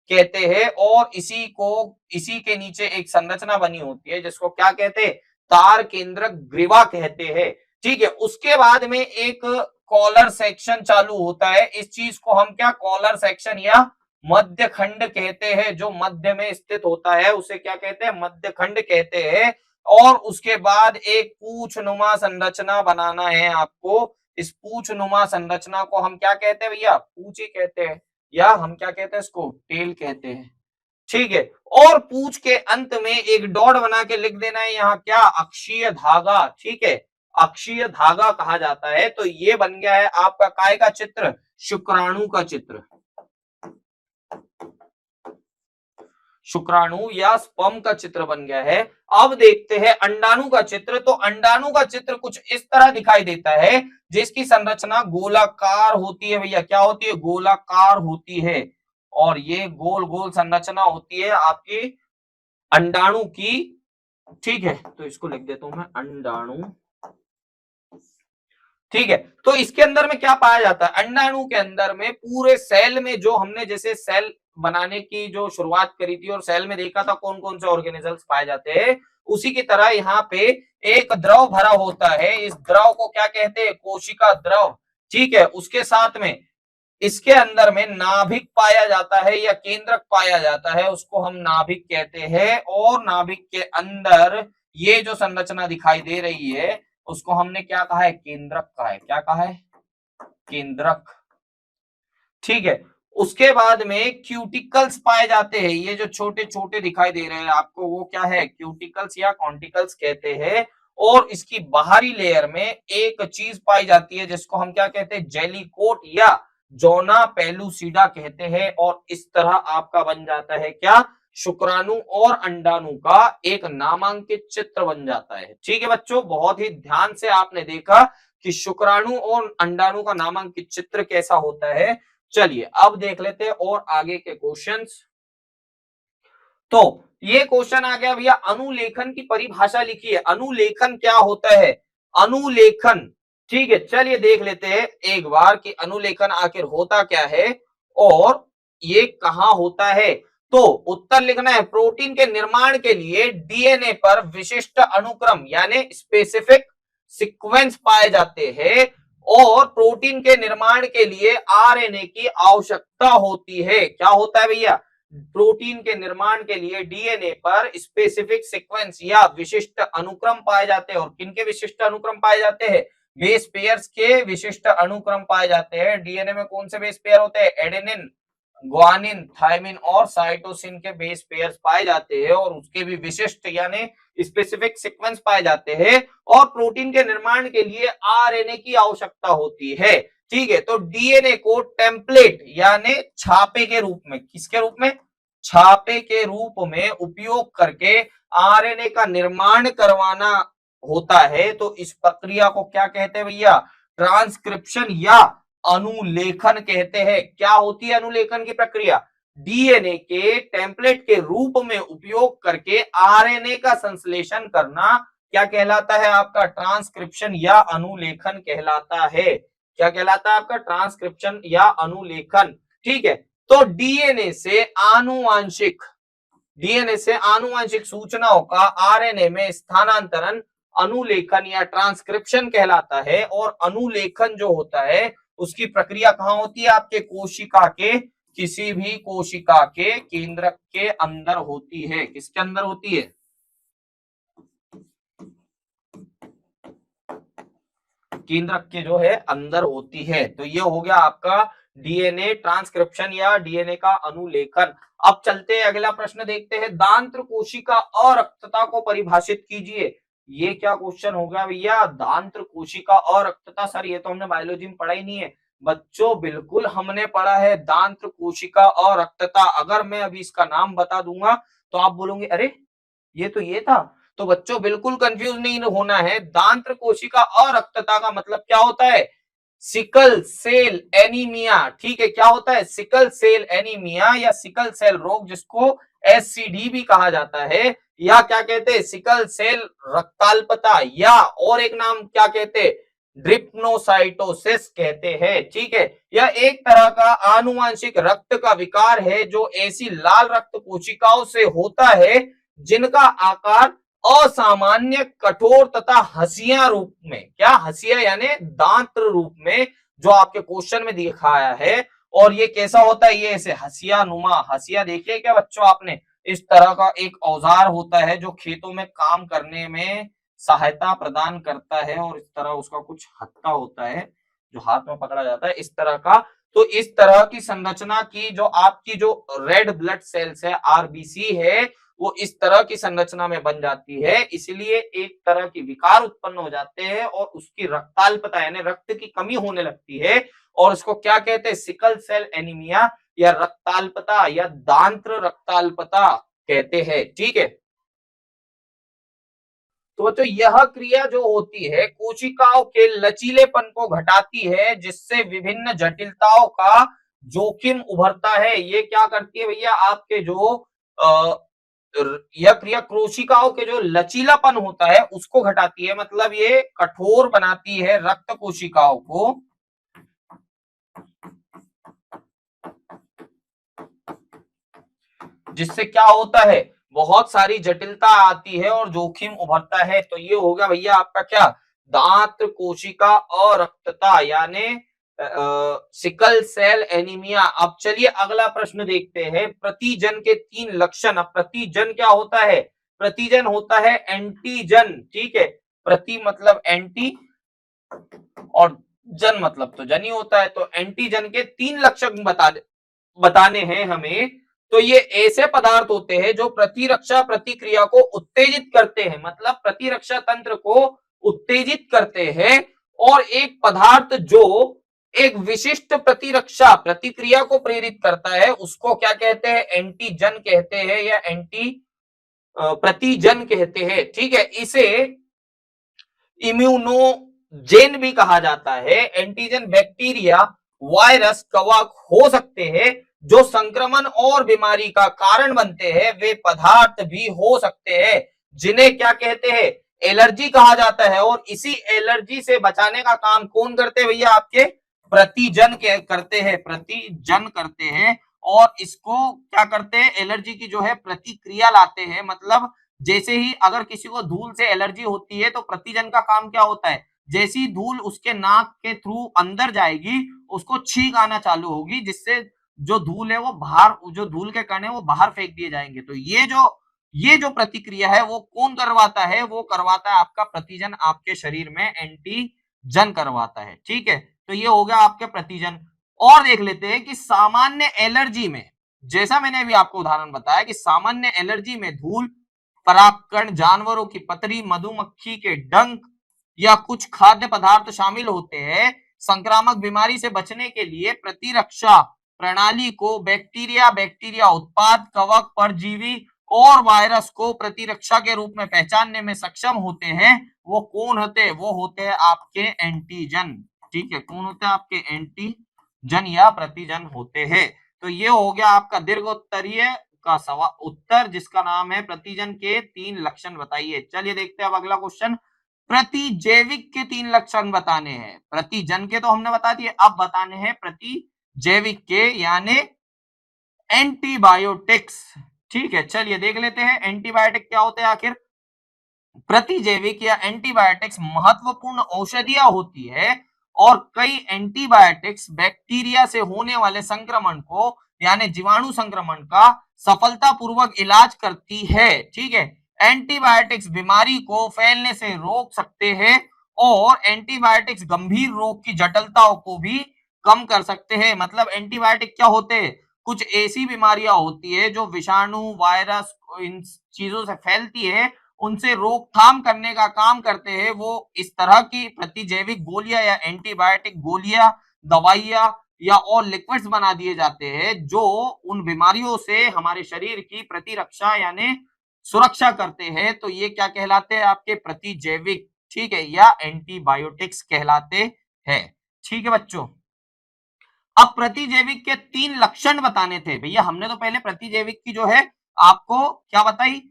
कहते हैं। और इसी के नीचे एक संरचना बनी होती है, जिसको क्या कहते हैं, तार केंद्रक ग्रीवा कहते हैं। ठीक है, उसके बाद में एक कॉलर सेक्शन चालू होता है। इस चीज को हम क्या, कॉलर सेक्शन या मध्य खंड कहते हैं। जो मध्य में स्थित होता है उसे क्या कहते हैं, मध्य खंड कहते हैं। और उसके बाद एक पूछनुमा संरचना बनाना है आपको। इस पूछनुमा संरचना को हम क्या कहते हैं भैया, पूछ ही कहते हैं, या हम क्या कहते हैं, इसको टेल कहते हैं। ठीक है, और पूछ के अंत में एक डॉट बना के लिख देना है यहाँ क्या, अक्षीय धागा। ठीक है, अक्षीय धागा कहा जाता है। तो ये बन गया है आपका काय का चित्र, शुक्राणु का चित्र, शुक्राणु या स्पर्म का चित्र बन गया है। अब देखते हैं अंडाणु का चित्र। तो अंडाणु का चित्र कुछ इस तरह दिखाई देता है, जिसकी संरचना गोलाकार होती है भैया, क्या होती है, गोलाकार होती है। और ये गोल गोल संरचना होती है आपकी अंडाणु की। ठीक है, तो इसको लिख देता हूं मैं, अंडाणु। ठीक है, तो इसके अंदर में क्या पाया जाता है, अंडाणु के अंदर में पूरे सेल में, जो हमने जैसे सेल बनाने की जो शुरुआत करी थी और सेल में देखा था कौन कौन से ऑर्गेनिजम्स पाए जाते हैं, उसी की तरह यहाँ पे एक द्रव भरा होता है। इस द्रव को क्या कहते हैं, कोशिका द्रव। ठीक है, उसके साथ में इसके अंदर में नाभिक पाया जाता है या केंद्रक पाया जाता है, उसको हम नाभिक कहते हैं। और नाभिक के अंदर ये जो संरचना दिखाई दे रही है उसको हमने क्या कहा है, केंद्रक कहा है। क्या कहा है, केंद्रक। ठीक है, उसके बाद में क्यूटिकल्स पाए जाते हैं। ये जो छोटे छोटे दिखाई दे रहे हैं आपको, वो क्या है, क्यूटिकल्स या कॉन्टिकल्स कहते हैं। और इसकी बाहरी लेयर में एक चीज पाई जाती है, जिसको हम क्या कहते हैं, जेली कोट या जोना पेलुसिडा कहते हैं। और इस तरह आपका बन जाता है क्या, शुक्राणु और अंडाणु का एक नामांकित चित्र बन जाता है। ठीक है बच्चों, बहुत ही ध्यान से आपने देखा कि शुक्राणु और अंडाणु का नामांकित चित्र कैसा होता है। चलिए अब देख लेते हैं और आगे के क्वेश्चंस। तो ये क्वेश्चन आ गया भैया, अनुलेखन की परिभाषा लिखिए। अनुलेखन क्या होता है? अनुलेखन, ठीक है, चलिए देख लेते हैं एक बार कि अनुलेखन आखिर होता क्या है और ये कहां होता है। तो उत्तर लिखना है, प्रोटीन के निर्माण के लिए डीएनए पर विशिष्ट अनुक्रम यानी स्पेसिफिक सीक्वेंस पाए जाते हैं और प्रोटीन के निर्माण के लिए आरएनए की आवश्यकता होती है। क्या होता है भैया? प्रोटीन के निर्माण के लिए डीएनए पर स्पेसिफिक सीक्वेंस या विशिष्ट अनुक्रम पाए जाते हैं। और किनके विशिष्ट अनुक्रम पाए जाते हैं? बेस पेयर्स के विशिष्ट अनुक्रम पाए जाते हैं। डीएनए में कौन से बेस पेयर होते हैं? एडेनिन, ग्वानिन, थायमिन और साइटोसिन के बेस पेयर्स पाए जाते हैं और उसके भी विशिष्ट यानी स्पेसिफिक सीक्वेंस पाए जाते हैं और प्रोटीन के निर्माण के लिए आरएनए की आवश्यकता होती है। ठीक है, तो डीएनए को टेम्पलेट यानी छापे के रूप में, किसके रूप में? छापे के रूप में उपयोग करके आरएनए का निर्माण करवाना होता है। तो इस प्रक्रिया को क्या कहते हैं भैया? ट्रांसक्रिप्शन या अनुलेखन कहते हैं। क्या होती है अनुलेखन की प्रक्रिया? डीएनए के टेम्पलेट के रूप में उपयोग करके आरएनए का संश्लेषण करना क्या कहलाता है आपका? ट्रांसक्रिप्शन या अनुलेखन कहलाता है। क्या कहलाता है आपका? ट्रांसक्रिप्शन या अनुलेखन। ठीक है, तो डीएनए से आनुवांशिक सूचनाओं का आरएनए में स्थानांतरण अनुलेखन या ट्रांसक्रिप्शन कहलाता है। और अनुलेखन जो होता है उसकी प्रक्रिया कहां होती है? आपके कोशिका के, किसी भी कोशिका के केंद्रक के अंदर होती है। किसके अंदर होती है? केंद्रक के जो है अंदर होती है। तो ये हो गया आपका डीएनए ट्रांसक्रिप्शन या डीएनए का अनुलेखन। अब चलते हैं अगला प्रश्न देखते हैं, दांत्र कोशिका अरक्तता को परिभाषित कीजिए। ये क्या क्वेश्चन हो गया भैया? दांत्र कोशिका अरक्तता। सर ये तो हमने बायोलॉजी में पढ़ा ही नहीं है। बच्चों बिल्कुल हमने पढ़ा है दांत्र कोशिका अरक्तता। अगर मैं अभी इसका नाम बता दूंगा तो आप बोलोगे अरे ये था। तो बच्चों बिल्कुल कंफ्यूज नहीं होना है। दांत्र कोशिका अरक्तता का मतलब क्या होता है? Sickle cell anaemia. ठीक है, क्या होता है? सिकल सेल एनीमिया या सिकल सेल रोग, जिसको एससीडी भी कहा जाता है, या क्या कहते हैं? सिकल सेल रक्ताल्पता, या और एक नाम क्या कहते हैं? ड्रिप्नोसाइटोसिस कहते हैं। ठीक है, यह एक तरह का आनुवांशिक रक्त का विकार है जो ऐसी लाल रक्त कोशिकाओं से होता है जिनका आकार असामान्य कठोर तथा हसिया रूप में, क्या हसिया यानी दांत रूप में, जो आपके क्वेश्चन में दिखाया है। और ये कैसा होता है? ये ऐसे हसिया नुमा, हसिया देखिए क्या बच्चों आपने? इस तरह का एक औजार होता है जो खेतों में काम करने में सहायता प्रदान करता है और इस तरह उसका कुछ हत्था होता है जो हाथ में पकड़ा जाता है, इस तरह का। तो इस तरह की संरचना की जो आपकी जो रेड ब्लड सेल्स है, आरबीसी है, वो इस तरह की संरचना में बन जाती है। इसलिए एक तरह की विकार उत्पन्न हो जाते हैं और उसकी रक्ताल्पता यानी रक्त की कमी होने लगती है और इसको क्या कहते हैं? सिकल सेल एनीमिया या रक्ताल्पता या दांत्र रक्ताल्पता कहते हैं। ठीक है, तो बच्चों यह क्रिया जो होती है कोशिकाओं के लचीलेपन को घटाती है जिससे विभिन्न जटिलताओं का जोखिम उभरता है। ये क्या करती है भैया? आपके जो यह क्रिया कोशिकाओं के जो लचीलापन होता है उसको घटाती है, मतलब ये कठोर बनाती है रक्त कोशिकाओं को। जिससे क्या होता है? बहुत सारी जटिलता आती है और जोखिम उभरता है। तो ये होगा भैया आपका क्या? दांत कोशिका अरक्तता यानी सिकल सेल एनीमिया। अब चलिए अगला प्रश्न देखते हैं, प्रतिजन के 3 लक्षण। अब प्रतिजन क्या होता है? प्रतिजन होता है एंटीजन। ठीक है, प्रति मतलब एंटी और जन मतलब तो जन ही होता है। तो एंटीजन के 3 लक्षण बताने हैं हमें। तो ये ऐसे पदार्थ होते हैं जो प्रतिरक्षा प्रतिक्रिया को उत्तेजित करते हैं, मतलब प्रतिरक्षा तंत्र को उत्तेजित करते हैं। और एक पदार्थ जो एक विशिष्ट प्रतिरक्षा प्रतिक्रिया को प्रेरित करता है उसको क्या कहते हैं? एंटीजन कहते हैं या एंटी प्रतिजन कहते हैं। ठीक है, इसे इम्यूनो जेन भी कहा जाता है। एंटीजन बैक्टीरिया, वायरस, कवक हो सकते हैं जो संक्रमण और बीमारी का कारण बनते हैं। वे पदार्थ भी हो सकते हैं जिन्हें क्या कहते हैं, एलर्जी कहा जाता है। और इसी एलर्जी से बचाने का काम कौन करते हैं भैया, आपके प्रतिजन के करते हैं, प्रतिजन करते हैं। और इसको क्या करते हैं, एलर्जी की जो है प्रतिक्रिया लाते हैं। मतलब जैसे ही अगर किसी को धूल से एलर्जी होती है तो प्रतिजन का काम क्या होता है, जैसी धूल उसके नाक के थ्रू अंदर जाएगी उसको छींक आना चालू होगी, जिससे जो धूल है वो बाहर, जो धूल के कण है वो बाहर फेंक दिए जाएंगे। तो ये जो प्रतिक्रिया है वो कौन करवाता है, वो करवाता है आपका प्रतिजन, आपके शरीर में एंटीजन करवाता है। ठीक है, तो ये हो गया आपके प्रतिजन। और देख लेते हैं कि सामान्य एलर्जी में, जैसा मैंने अभी आपको उदाहरण बताया कि सामान्य एलर्जी में धूल, परागकण, जानवरों की पतरी, मधुमक्खी के डंक या कुछ खाद्य पदार्थ शामिल होते हैं। संक्रामक बीमारी से बचने के लिए प्रतिरक्षा प्रणाली को बैक्टीरिया उत्पाद, कवक, परजीवी और वायरस को प्रतिरक्षा के रूप में पहचानने में सक्षम होते हैं। वो कौन होते हैं, वो होते हैं आपके एंटीजन। ठीक है, कौन होते हैं आपके एंटीजन या प्रतिजन होते हैं। तो ये हो गया आपका दीर्घोत्तरीय का सवाल उत्तर, जिसका नाम है प्रतिजन के 3 लक्षण बताइए। चलिए देखते हैं अब अगला क्वेश्चन। प्रतिजैविक के 3 लक्षण बताने हैं। प्रतिजन के तो हमने बता दिए, अब बताने हैं प्रतिजैविक के यानी एंटीबायोटिक्स। ठीक है, चलिए देख लेते हैं एंटीबायोटिक क्या होते हैं आखिर। प्रतिजैविक या एंटीबायोटिक्स महत्वपूर्ण औषधियां होती है और कई एंटीबायोटिक्स बैक्टीरिया से होने वाले संक्रमण को यानी जीवाणु संक्रमण का सफलतापूर्वक इलाज करती है। ठीक है, एंटीबायोटिक्स बीमारी को फैलने से रोक सकते हैं और एंटीबायोटिक्स गंभीर रोग की जटिलताओं को भी कम कर सकते हैं। मतलब एंटीबायोटिक क्या होते हैं, कुछ ऐसी बीमारियां होती है जो विषाणु, वायरस, इन चीजों से फैलती है, उनसे रोकथाम करने का काम करते हैं। वो इस तरह की प्रतिजैविक गोलियां या एंटीबायोटिक गोलियां, दवाइयां या और लिक्विड्स बना दिए जाते हैं जो उन बीमारियों से हमारे शरीर की प्रतिरक्षा यानी सुरक्षा करते हैं। तो ये क्या कहलाते हैं, आपके प्रतिजैविक। ठीक है, या एंटीबायोटिक्स कहलाते हैं। ठीक है बच्चों, अब प्रतिजैविक के 3 लक्षण बताने थे भैया। हमने तो पहले प्रतिजैविक की जो है आपको क्या बताई,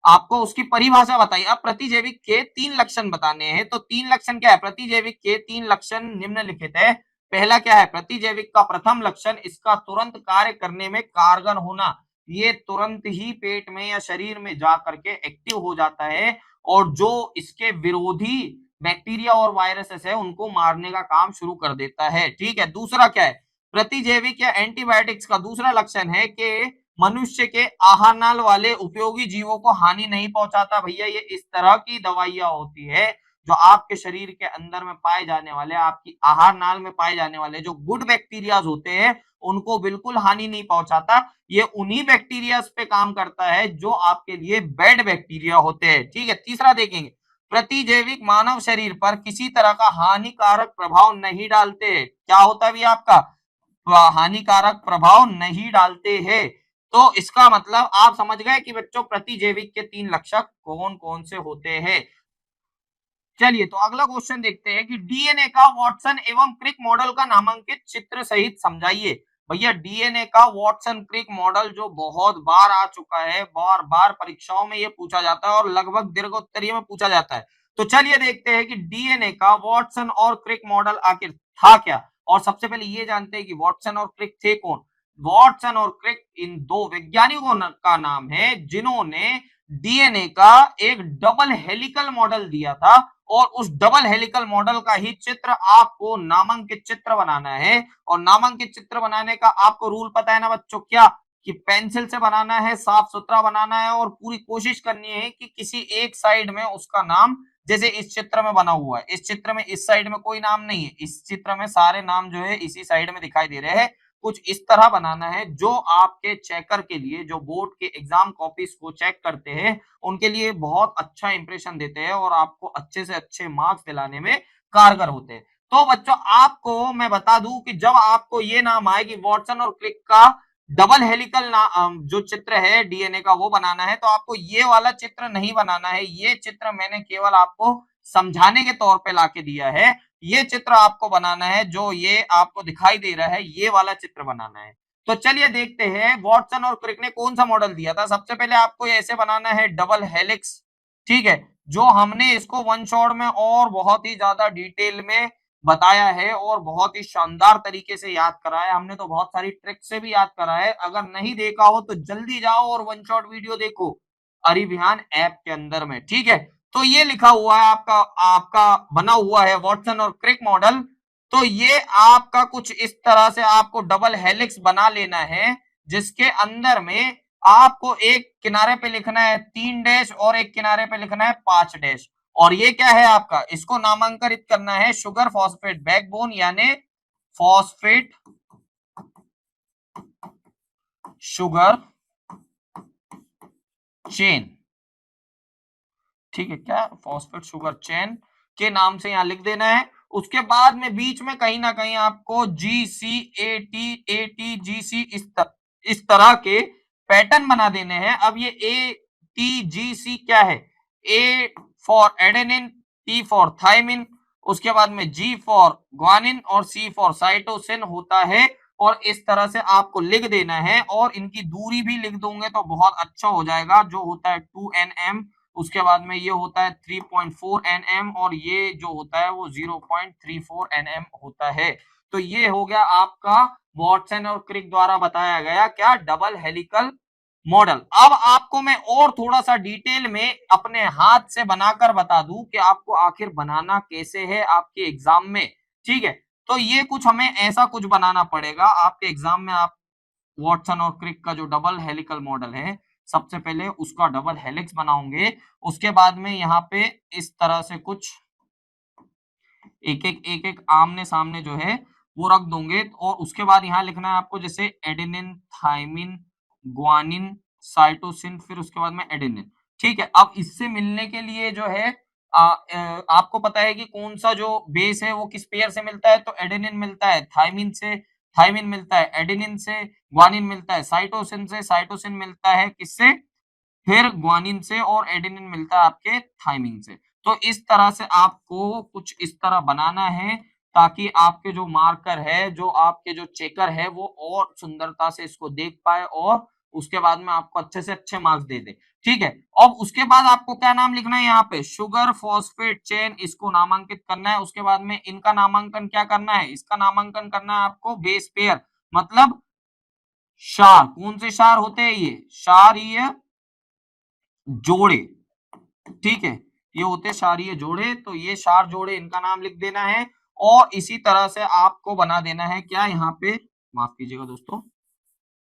आपको उसकी परिभाषा बताई। अब प्रतिजैविक के 3 लक्षण बताने हैं। तो 3 लक्षण क्या है, प्रतिजैविक के 3 लक्षण निम्नलिखित है। पहला क्या है, प्रतिजैविक का प्रथम लक्षण इसका तुरंत कार्य करने में कारगर होना। ये तुरंत ही पेट में या शरीर में जा करके एक्टिव हो जाता है और जो इसके विरोधी बैक्टीरिया और वायरसेस है उनको मारने का काम शुरू कर देता है। ठीक है, दूसरा क्या है, प्रतिजैविक या एंटीबायोटिक्स का दूसरा लक्षण है कि मनुष्य के आहार नाल वाले उपयोगी जीवों को हानि नहीं पहुंचाता। भैया ये इस तरह की दवाइयां होती है जो आपके शरीर के अंदर में पाए जाने वाले, आपकी आहार नाल में पाए जाने वाले जो गुड बैक्टीरियाज होते हैं उनको बिल्कुल हानि नहीं पहुंचाता। ये उन्हीं बैक्टीरियाज पे काम करता है जो आपके लिए बैड बैक्टीरिया होते हैं। ठीक है, तीसरा देखेंगे, प्रतिजैविक मानव शरीर पर किसी तरह का हानिकारक प्रभाव नहीं डालते। क्या होता है भैया आपका, हानिकारक प्रभाव नहीं डालते हैं। तो इसका मतलब आप समझ गए कि बच्चों प्रतिजैविक के 3 लक्षण कौन कौन से होते हैं। चलिए तो अगला क्वेश्चन देखते हैं कि डीएनए का वाटसन एवं क्रिक मॉडल का नामांकित चित्र सहित समझाइए। भैया डीएनए का वाटसन क्रिक मॉडल जो बहुत बार आ चुका है, बार बार परीक्षाओं में ये पूछा जाता है और लगभग दीर्घोत्तरीय में पूछा जाता है। तो चलिए देखते हैं कि डीएनए का वाटसन और क्रिक मॉडल आखिर था क्या। और सबसे पहले ये जानते हैं कि वाटसन और क्रिक थे कौन। वाटसन और क्रिक इन 2 वैज्ञानिकों का नाम है जिन्होंने डीएनए का एक डबल हेलिकल मॉडल दिया था और उस डबल हेलिकल मॉडल का ही चित्र आपको नामांकित चित्र बनाना है। और नामांकित चित्र बनाने का आपको रूल पता है ना बच्चों, क्या कि पेंसिल से बनाना है, साफ सुथरा बनाना है और पूरी कोशिश करनी है कि किसी एक साइड में उसका नाम, जैसे इस चित्र में बना हुआ है, इस चित्र में इस साइड में कोई नाम नहीं है, इस चित्र में सारे नाम जो है इसी साइड में दिखाई दे रहे हैं। कुछ इस तरह बनाना है जो आपके चेकर के लिए, जो बोर्ड के एग्जाम कॉपीज को चेक करते हैं उनके लिए बहुत अच्छा इंप्रेशन देते हैं और आपको अच्छे से अच्छे मार्क्स दिलाने में कारगर होते हैं। तो बच्चों आपको मैं बता दूं कि जब आपको ये नाम आए कि वाटसन और क्रिक का डबल हेलिकल जो चित्र है डीएनए का वो बनाना है, तो आपको ये वाला चित्र नहीं बनाना है। ये चित्र मैंने केवल आपको समझाने के तौर पे लाके दिया है। ये चित्र आपको बनाना है, जो ये आपको दिखाई दे रहा है, ये वाला चित्र बनाना है। तो चलिए देखते हैं वॉटसन और क्रिक ने कौन सा मॉडल दिया था। सबसे पहले आपको ऐसे बनाना है डबल हेलिक्स, ठीक है, जो हमने इसको वन शॉट में और बहुत ही ज्यादा डिटेल में बताया है और बहुत ही शानदार तरीके से याद कराया हमने। तो बहुत सारी ट्रिक से भी याद करा है। अगर नहीं देखा हो तो जल्दी जाओ और वन शॉट वीडियो देखो अरिविहान ऐप के अंदर में, ठीक है। तो ये लिखा हुआ है आपका आपका बना हुआ है वॉटसन और क्रिक मॉडल। तो ये आपका कुछ इस तरह से आपको डबल हेलिक्स बना लेना है, जिसके अंदर में आपको एक किनारे पे लिखना है 3 डैश और एक किनारे पे लिखना है 5 डैश। और ये क्या है आपका, इसको नामांकित करना है शुगर फॉस्फेट बैकबोन, यानी फॉस्फेट शुगर चेन, ठीक है, क्या फॉस्फेट शुगर चेन के नाम से यहां लिख देना है। उसके बाद में बीच में कहीं ना कहीं आपको GCAT इस तरह के पैटर्न बना देने हैं। अब ये ATGC क्या है, A for adenine, T for thymine, उसके बाद में G फॉर ग्वानिन और C फॉर साइटोसिन होता है। और इस तरह से आपको लिख देना है और इनकी दूरी भी लिख दोगे तो बहुत अच्छा हो जाएगा, जो होता है 2 nm, उसके बाद में ये होता है 3.4 nm और ये जो होता है वो 0.34 nm होता है। तो ये हो गया आपका वॉटसन और क्रिक द्वारा बताया गया क्या, डबल हेलिकल मॉडल। अब आपको मैं और थोड़ा सा डिटेल में अपने हाथ से बनाकर बता दूं कि आपको आखिर बनाना कैसे है आपके एग्जाम में, ठीक है। तो ये कुछ हमें ऐसा कुछ बनाना पड़ेगा आपके एग्जाम में। आप वॉटसन और क्रिक का जो डबल हेलिकल मॉडल है, सबसे पहले उसका डबल हेलिक्स बनाओगे। उसके बाद में यहाँ पे इस तरह से कुछ एक एक आमने सामने जो है वो रख दोगे। और उसके बाद यहाँ लिखना है आपको जैसे एडेनिन, थायमिन, ग्वानिन, साइटोसिन, फिर उसके बाद में एडेनिन, ठीक है। अब इससे मिलने के लिए जो है आपको पता है कि कौन सा जो बेस है वो किस पेयर से मिलता है। तो एडेनिन मिलता है थायमिन से, थायमिन मिलता है एडेनिन से, ग्वानिन मिलता है साइटोसिन से, साइटोसिन मिलता है किससे, फिर ग्वानिन से, और एडेनिन मिलता है आपके थायमिन से। तो इस तरह से आपको कुछ इस तरह बनाना है ताकि आपके जो मार्कर है, जो आपके जो चेकर है, वो और सुंदरता से इसको देख पाए और उसके बाद में आपको अच्छे से अच्छे मार्क्स दे दे, ठीक है। अब उसके बाद आपको क्या नाम लिखना है यहाँ पे, शुगर फॉस्फेट चेन, इसको नामांकित करना है। उसके बाद में इनका नामांकन क्या करना है, इसका नामांकन करना है आपको बेस पेयर, मतलब क्षार। कौन से क्षार होते हैं ये, क्षारीय जोड़े, ठीक है, ये होते क्षारीय जोड़े। तो ये क्षार जोड़े, इनका नाम लिख देना है। और इसी तरह से आपको बना देना है क्या, यहाँ पे माफ कीजिएगा दोस्तों,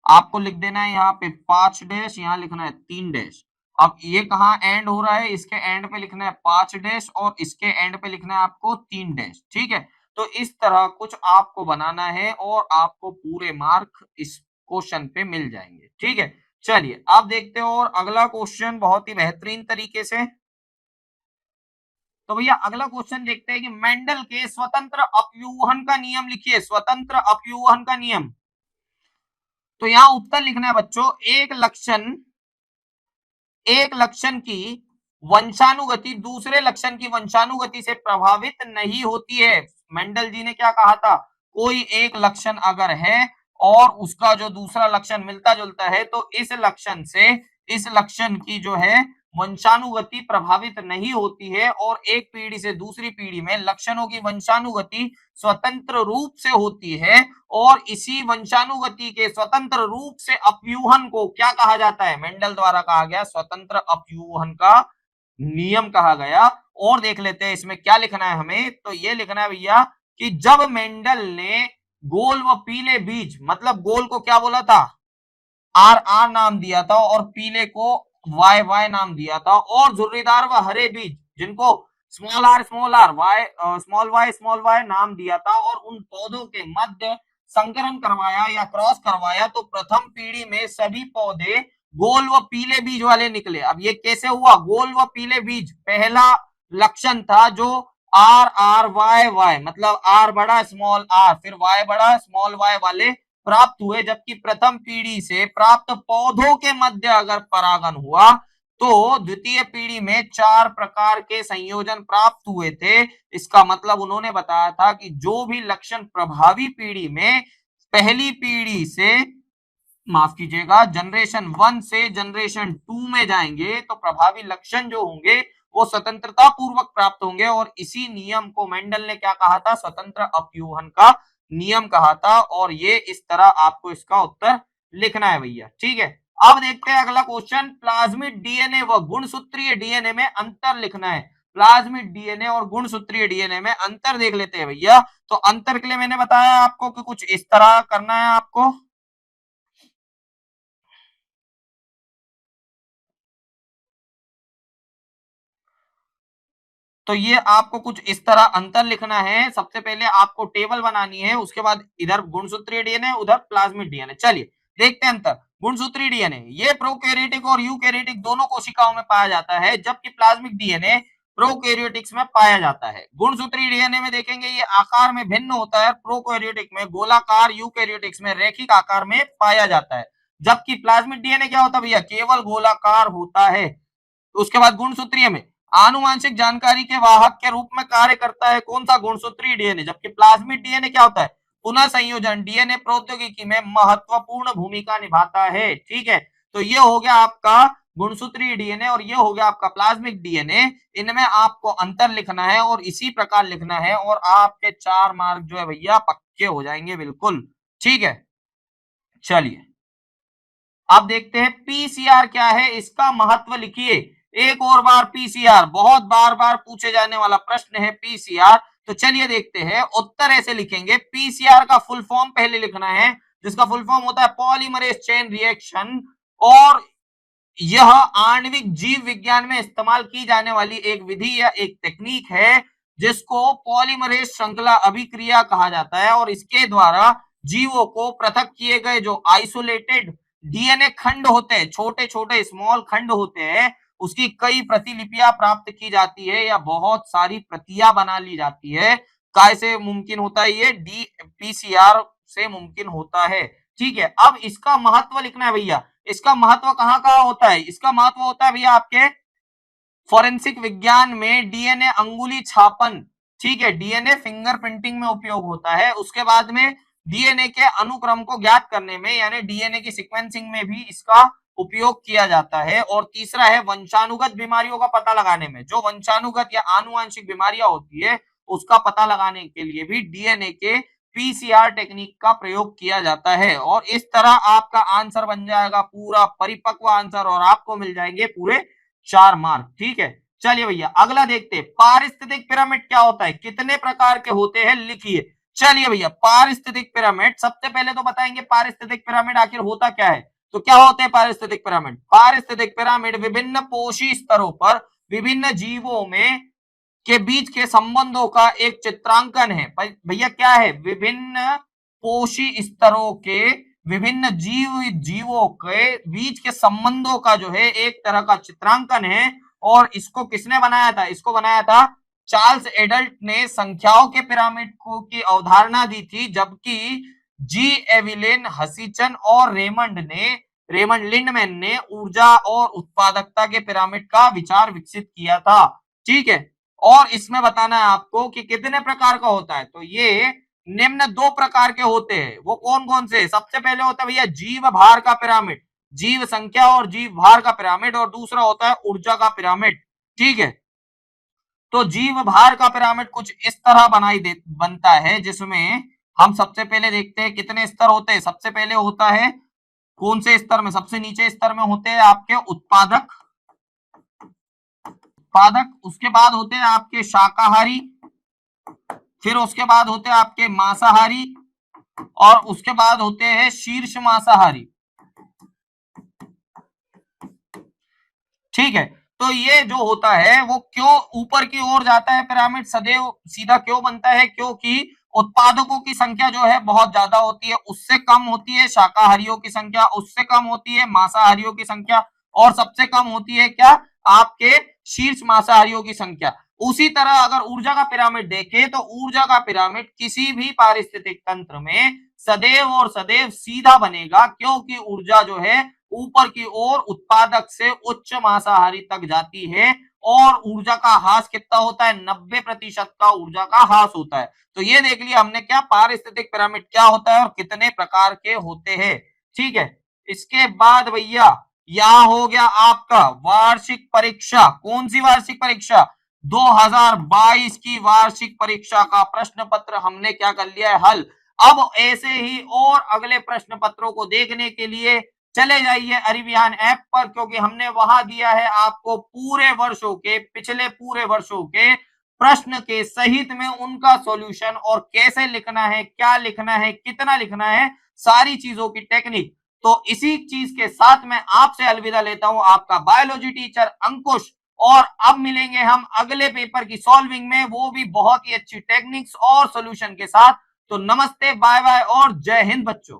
आपको लिख देना है यहाँ पे 5 डैश, यहाँ लिखना है 3 डैश। अब ये कहाँ एंड हो रहा है, इसके एंड पे लिखना है 5 डैश और इसके एंड पे लिखना है आपको 3 डैश, ठीक है। तो इस तरह कुछ आपको बनाना है और आपको पूरे मार्क इस क्वेश्चन पे मिल जाएंगे, ठीक है। चलिए अब देखते हो और अगला क्वेश्चन बहुत ही बेहतरीन तरीके से। तो भैया अगला क्वेश्चन देखते हैं कि मेंडल के स्वतंत्र अपव्यूहन का नियम लिखिए, स्वतंत्र अपव्यूहन का नियम। तो यहां उत्तर लिखना है बच्चों, एक लक्षण की वंशानुगति दूसरे लक्षण की वंशानुगति से प्रभावित नहीं होती है। मेंडल जी ने क्या कहा था, कोई एक लक्षण अगर है और उसका जो दूसरा लक्षण मिलता जुलता है तो इस लक्षण से इस लक्षण की जो है वंशानुगति प्रभावित नहीं होती है। और एक पीढ़ी से दूसरी पीढ़ी में लक्षणों की वंशानुगति स्वतंत्र रूप से होती है। और इसी वंशानुगति के स्वतंत्र रूप से अपव्यूहन को क्या कहा जाता है, मेंडल द्वारा कहा गया स्वतंत्र अपव्यूहन का नियम कहा गया। और देख लेते हैं इसमें क्या लिखना है हमें। तो ये लिखना है भैया कि जब मेंडल ने गोल व पीले बीज, मतलब गोल को क्या बोला था, आर आर नाम दिया था और पीले को वाई वाई नाम दिया था, और झुर्रीदार व हरे बीज जिनको small r y small y नाम दिया था, और उन पौधों के मध्य संकरण करवाया या क्रॉस करवाया, तो प्रथम पीढ़ी में सभी पौधे गोल व पीले बीज वाले निकले। अब ये कैसे हुआ, गोल व पीले बीज पहला लक्षण था जो आर आर वाई वाई, मतलब आर बड़ा स्मॉल आर फिर वाई बड़ा स्मॉल वाई वाले प्राप्त हुए। जबकि प्रथम पीढ़ी से प्राप्त पौधों के मध्य अगर परागन हुआ तो द्वितीय पीढ़ी में 4 प्रकार के संयोजन प्राप्त हुए थे। इसका मतलब उन्होंने बताया था कि जो भी लक्षण प्रभावी पीढ़ी में पहली पीढ़ी से, माफ कीजिएगा, जनरेशन 1 से जनरेशन 2 में जाएंगे तो प्रभावी लक्षण जो होंगे वो स्वतंत्रता पूर्वक प्राप्त होंगे। और इसी नियम को मेंडल ने क्या कहा था? स्वतंत्र अपव्यूहन का नियम कहा था। और ये इस तरह आपको इसका उत्तर लिखना है भैया, ठीक है। अब देखते हैं अगला क्वेश्चन। प्लाज्मिड डीएनए व गुणसूत्रीय डीएनए में अंतर लिखना है। प्लाज्मिड डीएनए और गुणसूत्रीय डीएनए में अंतर देख लेते हैं भैया। तो अंतर के लिए मैंने बताया आपको कि कुछ इस तरह करना है आपको। तो ये आपको कुछ इस तरह अंतर लिखना है। सबसे पहले आपको टेबल बनानी है, उसके बाद इधर गुणसूत्रीय डीएनए, उधर प्लाज्मिड डीएनए। चलिए देखते हैं अंतर। गुणसूत्रीय डीएनए ये प्रोकैरियोटिक और यूकैरियोटिक दोनों कोशिकाओं में पाया जाता है, जबकि प्लाज्मिक डीएनए प्रोकैरियोटिक्स में पाया जाता है। गुणसूत्रीय डीएनए में देखेंगे ये आकार में भिन्न होता है, प्रोकैरियोटिक में गोलाकार, यूकैरियोटिक्स में रैखिक आकार में पाया जाता है। जबकि प्लाज्मिक डीएनए क्या होता है भैया? केवल गोलाकार होता है। उसके बाद गुणसूत्रीय में आनुवांशिक जानकारी के वाहक के रूप में कार्य करता है। कौन सा? गुणसूत्रीय डीएनए। जबकि प्लाज्मिड डीएनए क्या होता है? पुनः संयोजन डीएनए प्रौद्योगिकी में महत्वपूर्ण भूमिका निभाता है, ठीक है। तो ये हो गया आपका गुणसूत्रीय डीएनए और ये हो गया आपका प्लाज्मिक डीएनए। इनमें आपको अंतर लिखना है और इसी प्रकार लिखना है और आपके 4 मार्क जो है भैया पक्के हो जाएंगे, बिल्कुल, ठीक है। चलिए अब देखते हैं पीसीआर क्या है, इसका महत्व लिखिए। एक और बार पीसीआर बहुत बार बार पूछे जाने वाला प्रश्न है पीसीआर। तो चलिए देखते हैं। उत्तर ऐसे लिखेंगे, पीसीआर का फुल फॉर्म पहले लिखना है, जिसका फुल फॉर्म होता है पॉलीमरेज चेन रिएक्शन। और यह आणविक जीव विज्ञान में इस्तेमाल की जाने वाली एक विधि या एक टेक्निक है, जिसको पॉलीमरेज श्रृंखला अभिक्रिया कहा जाता है। और इसके द्वारा जीवों को पृथक किए गए जो आइसोलेटेड डीएनए खंड होते हैं, छोटे छोटे स्मॉल खंड होते हैं, उसकी कई प्रतिलिपियां प्राप्त की जाती है या बहुत सारी प्रतियां बना ली जाती है। कैसे मुमकिन होता है? ये डी पीसीआर से मुमकिन होता है, ठीक है। अब इसका महत्व लिखना है भैया। इसका महत्व कहाँ कहाँ होता है? इसका महत्व होता है भैया आपके फोरेंसिक विज्ञान में डीएनए अंगुली छापन, ठीक है, डीएनए फिंगरप्रिंटिंग में उपयोग होता है। उसके बाद में डीएनए के अनुक्रम को ज्ञात करने में, यानी डीएनए की सीक्वेंसिंग में भी इसका उपयोग किया जाता है। और तीसरा है वंशानुगत बीमारियों का पता लगाने में। जो वंशानुगत या आनुवांशिक बीमारियां होती है उसका पता लगाने के लिए भी डीएनए के पीसीआर टेक्निक का प्रयोग किया जाता है। और इस तरह आपका आंसर बन जाएगा पूरा परिपक्व आंसर और आपको मिल जाएंगे पूरे 4 मार्क, ठीक है। चलिए भैया अगला देखते हैं। पारिस्थितिक पिरामिड क्या होता है? कितने प्रकार के होते हैं? लिखिए। चलिए भैया पारिस्थितिक पिरामिड सबसे पहले तो बताएंगे पारिस्थितिक पिरामिड आखिर होता क्या है। तो क्या होते हैं पारिस्थितिक पिरामिड? पारिस्थितिक पिरामिड विभिन्न पोषी स्तरों पर विभिन्न जीवों में के बीच के संबंधों का एक चित्रांकन है। भैया क्या है? विभिन्न पोषी स्तरों के विभिन्न जीवों के बीच के संबंधों का जो है एक तरह का चित्रांकन है। और इसको किसने बनाया था? इसको बनाया था चार्ल्स एडल्ट ने संख्याओं के पिरामिड को की अवधारणा दी थी, जबकि जी एविलेन हसीचन और रेमंड लिंडमैन ने ऊर्जा और उत्पादकता के पिरामिड का विचार विकसित किया था, ठीक है। और इसमें बताना है आपको कि कितने प्रकार का होता है। तो ये निम्न 2 प्रकार के होते हैं। वो कौन कौन से? सबसे पहले होता है भैया जीव भार का पिरामिड, जीव संख्या और जीव भार का पिरामिड। और दूसरा होता है ऊर्जा का पिरामिड, ठीक है। तो जीव भार का पिरामिड कुछ इस तरह बनता है, जिसमें हम सबसे पहले देखते हैं कितने स्तर होते हैं। सबसे पहले होता है कौन से स्तर में? सबसे नीचे स्तर में होते हैं आपके उत्पादक, उसके बाद होते हैं आपके शाकाहारी, फिर उसके बाद होते हैं आपके मांसाहारी, और उसके बाद होते हैं शीर्ष मांसाहारी, ठीक है। तो ये जो होता है वो क्यों ऊपर की ओर जाता है पिरामिड, सदैव सीधा क्यों बनता है? क्योंकि उत्पादकों की संख्या जो है बहुत ज्यादा होती है, उससे कम होती है शाकाहारियों की संख्या, उससे कम होती है मांसाहारियों की संख्या, और सबसे कम होती है क्या? आपके शीर्ष मांसाहारियों की संख्या। उसी तरह अगर ऊर्जा का पिरामिड देखें तो ऊर्जा का पिरामिड किसी भी पारिस्थितिक तंत्र में सदैव और सदैव सीधा बनेगा, क्योंकि ऊर्जा जो है ऊपर की ओर उत्पादक से उच्च मांसाहारी तक जाती है और ऊर्जा का ह्रास कितना होता है, 90% का ऊर्जा का ह्रास होता है। तो ये देख लिया हमने क्या पारिस्थितिक पिरामिड क्या होता है और कितने प्रकार के होते हैं। ठीक है, इसके बाद भैया यहां हो गया आपका वार्षिक परीक्षा। कौन सी वार्षिक परीक्षा, 2022 की वार्षिक परीक्षा का प्रश्न पत्र हमने क्या कर लिया है, हल। अब ऐसे ही और अगले प्रश्न पत्रों को देखने के लिए चले जाइए अरिविहान ऐप पर, क्योंकि हमने वहां दिया है आपको पूरे वर्षों के, पिछले पूरे वर्षों के प्रश्न के सहित में उनका सॉल्यूशन और कैसे लिखना है, क्या लिखना है, कितना लिखना है, सारी चीजों की टेक्निक। तो इसी चीज के साथ मैं आपसे अलविदा लेता हूं, आपका बायोलॉजी टीचर अंकुश। और अब मिलेंगे हम अगले पेपर की सॉल्विंग में, वो भी बहुत ही अच्छी टेक्निक्स और सॉल्यूशन के साथ। तो नमस्ते, बाय बाय और जय हिंद बच्चों।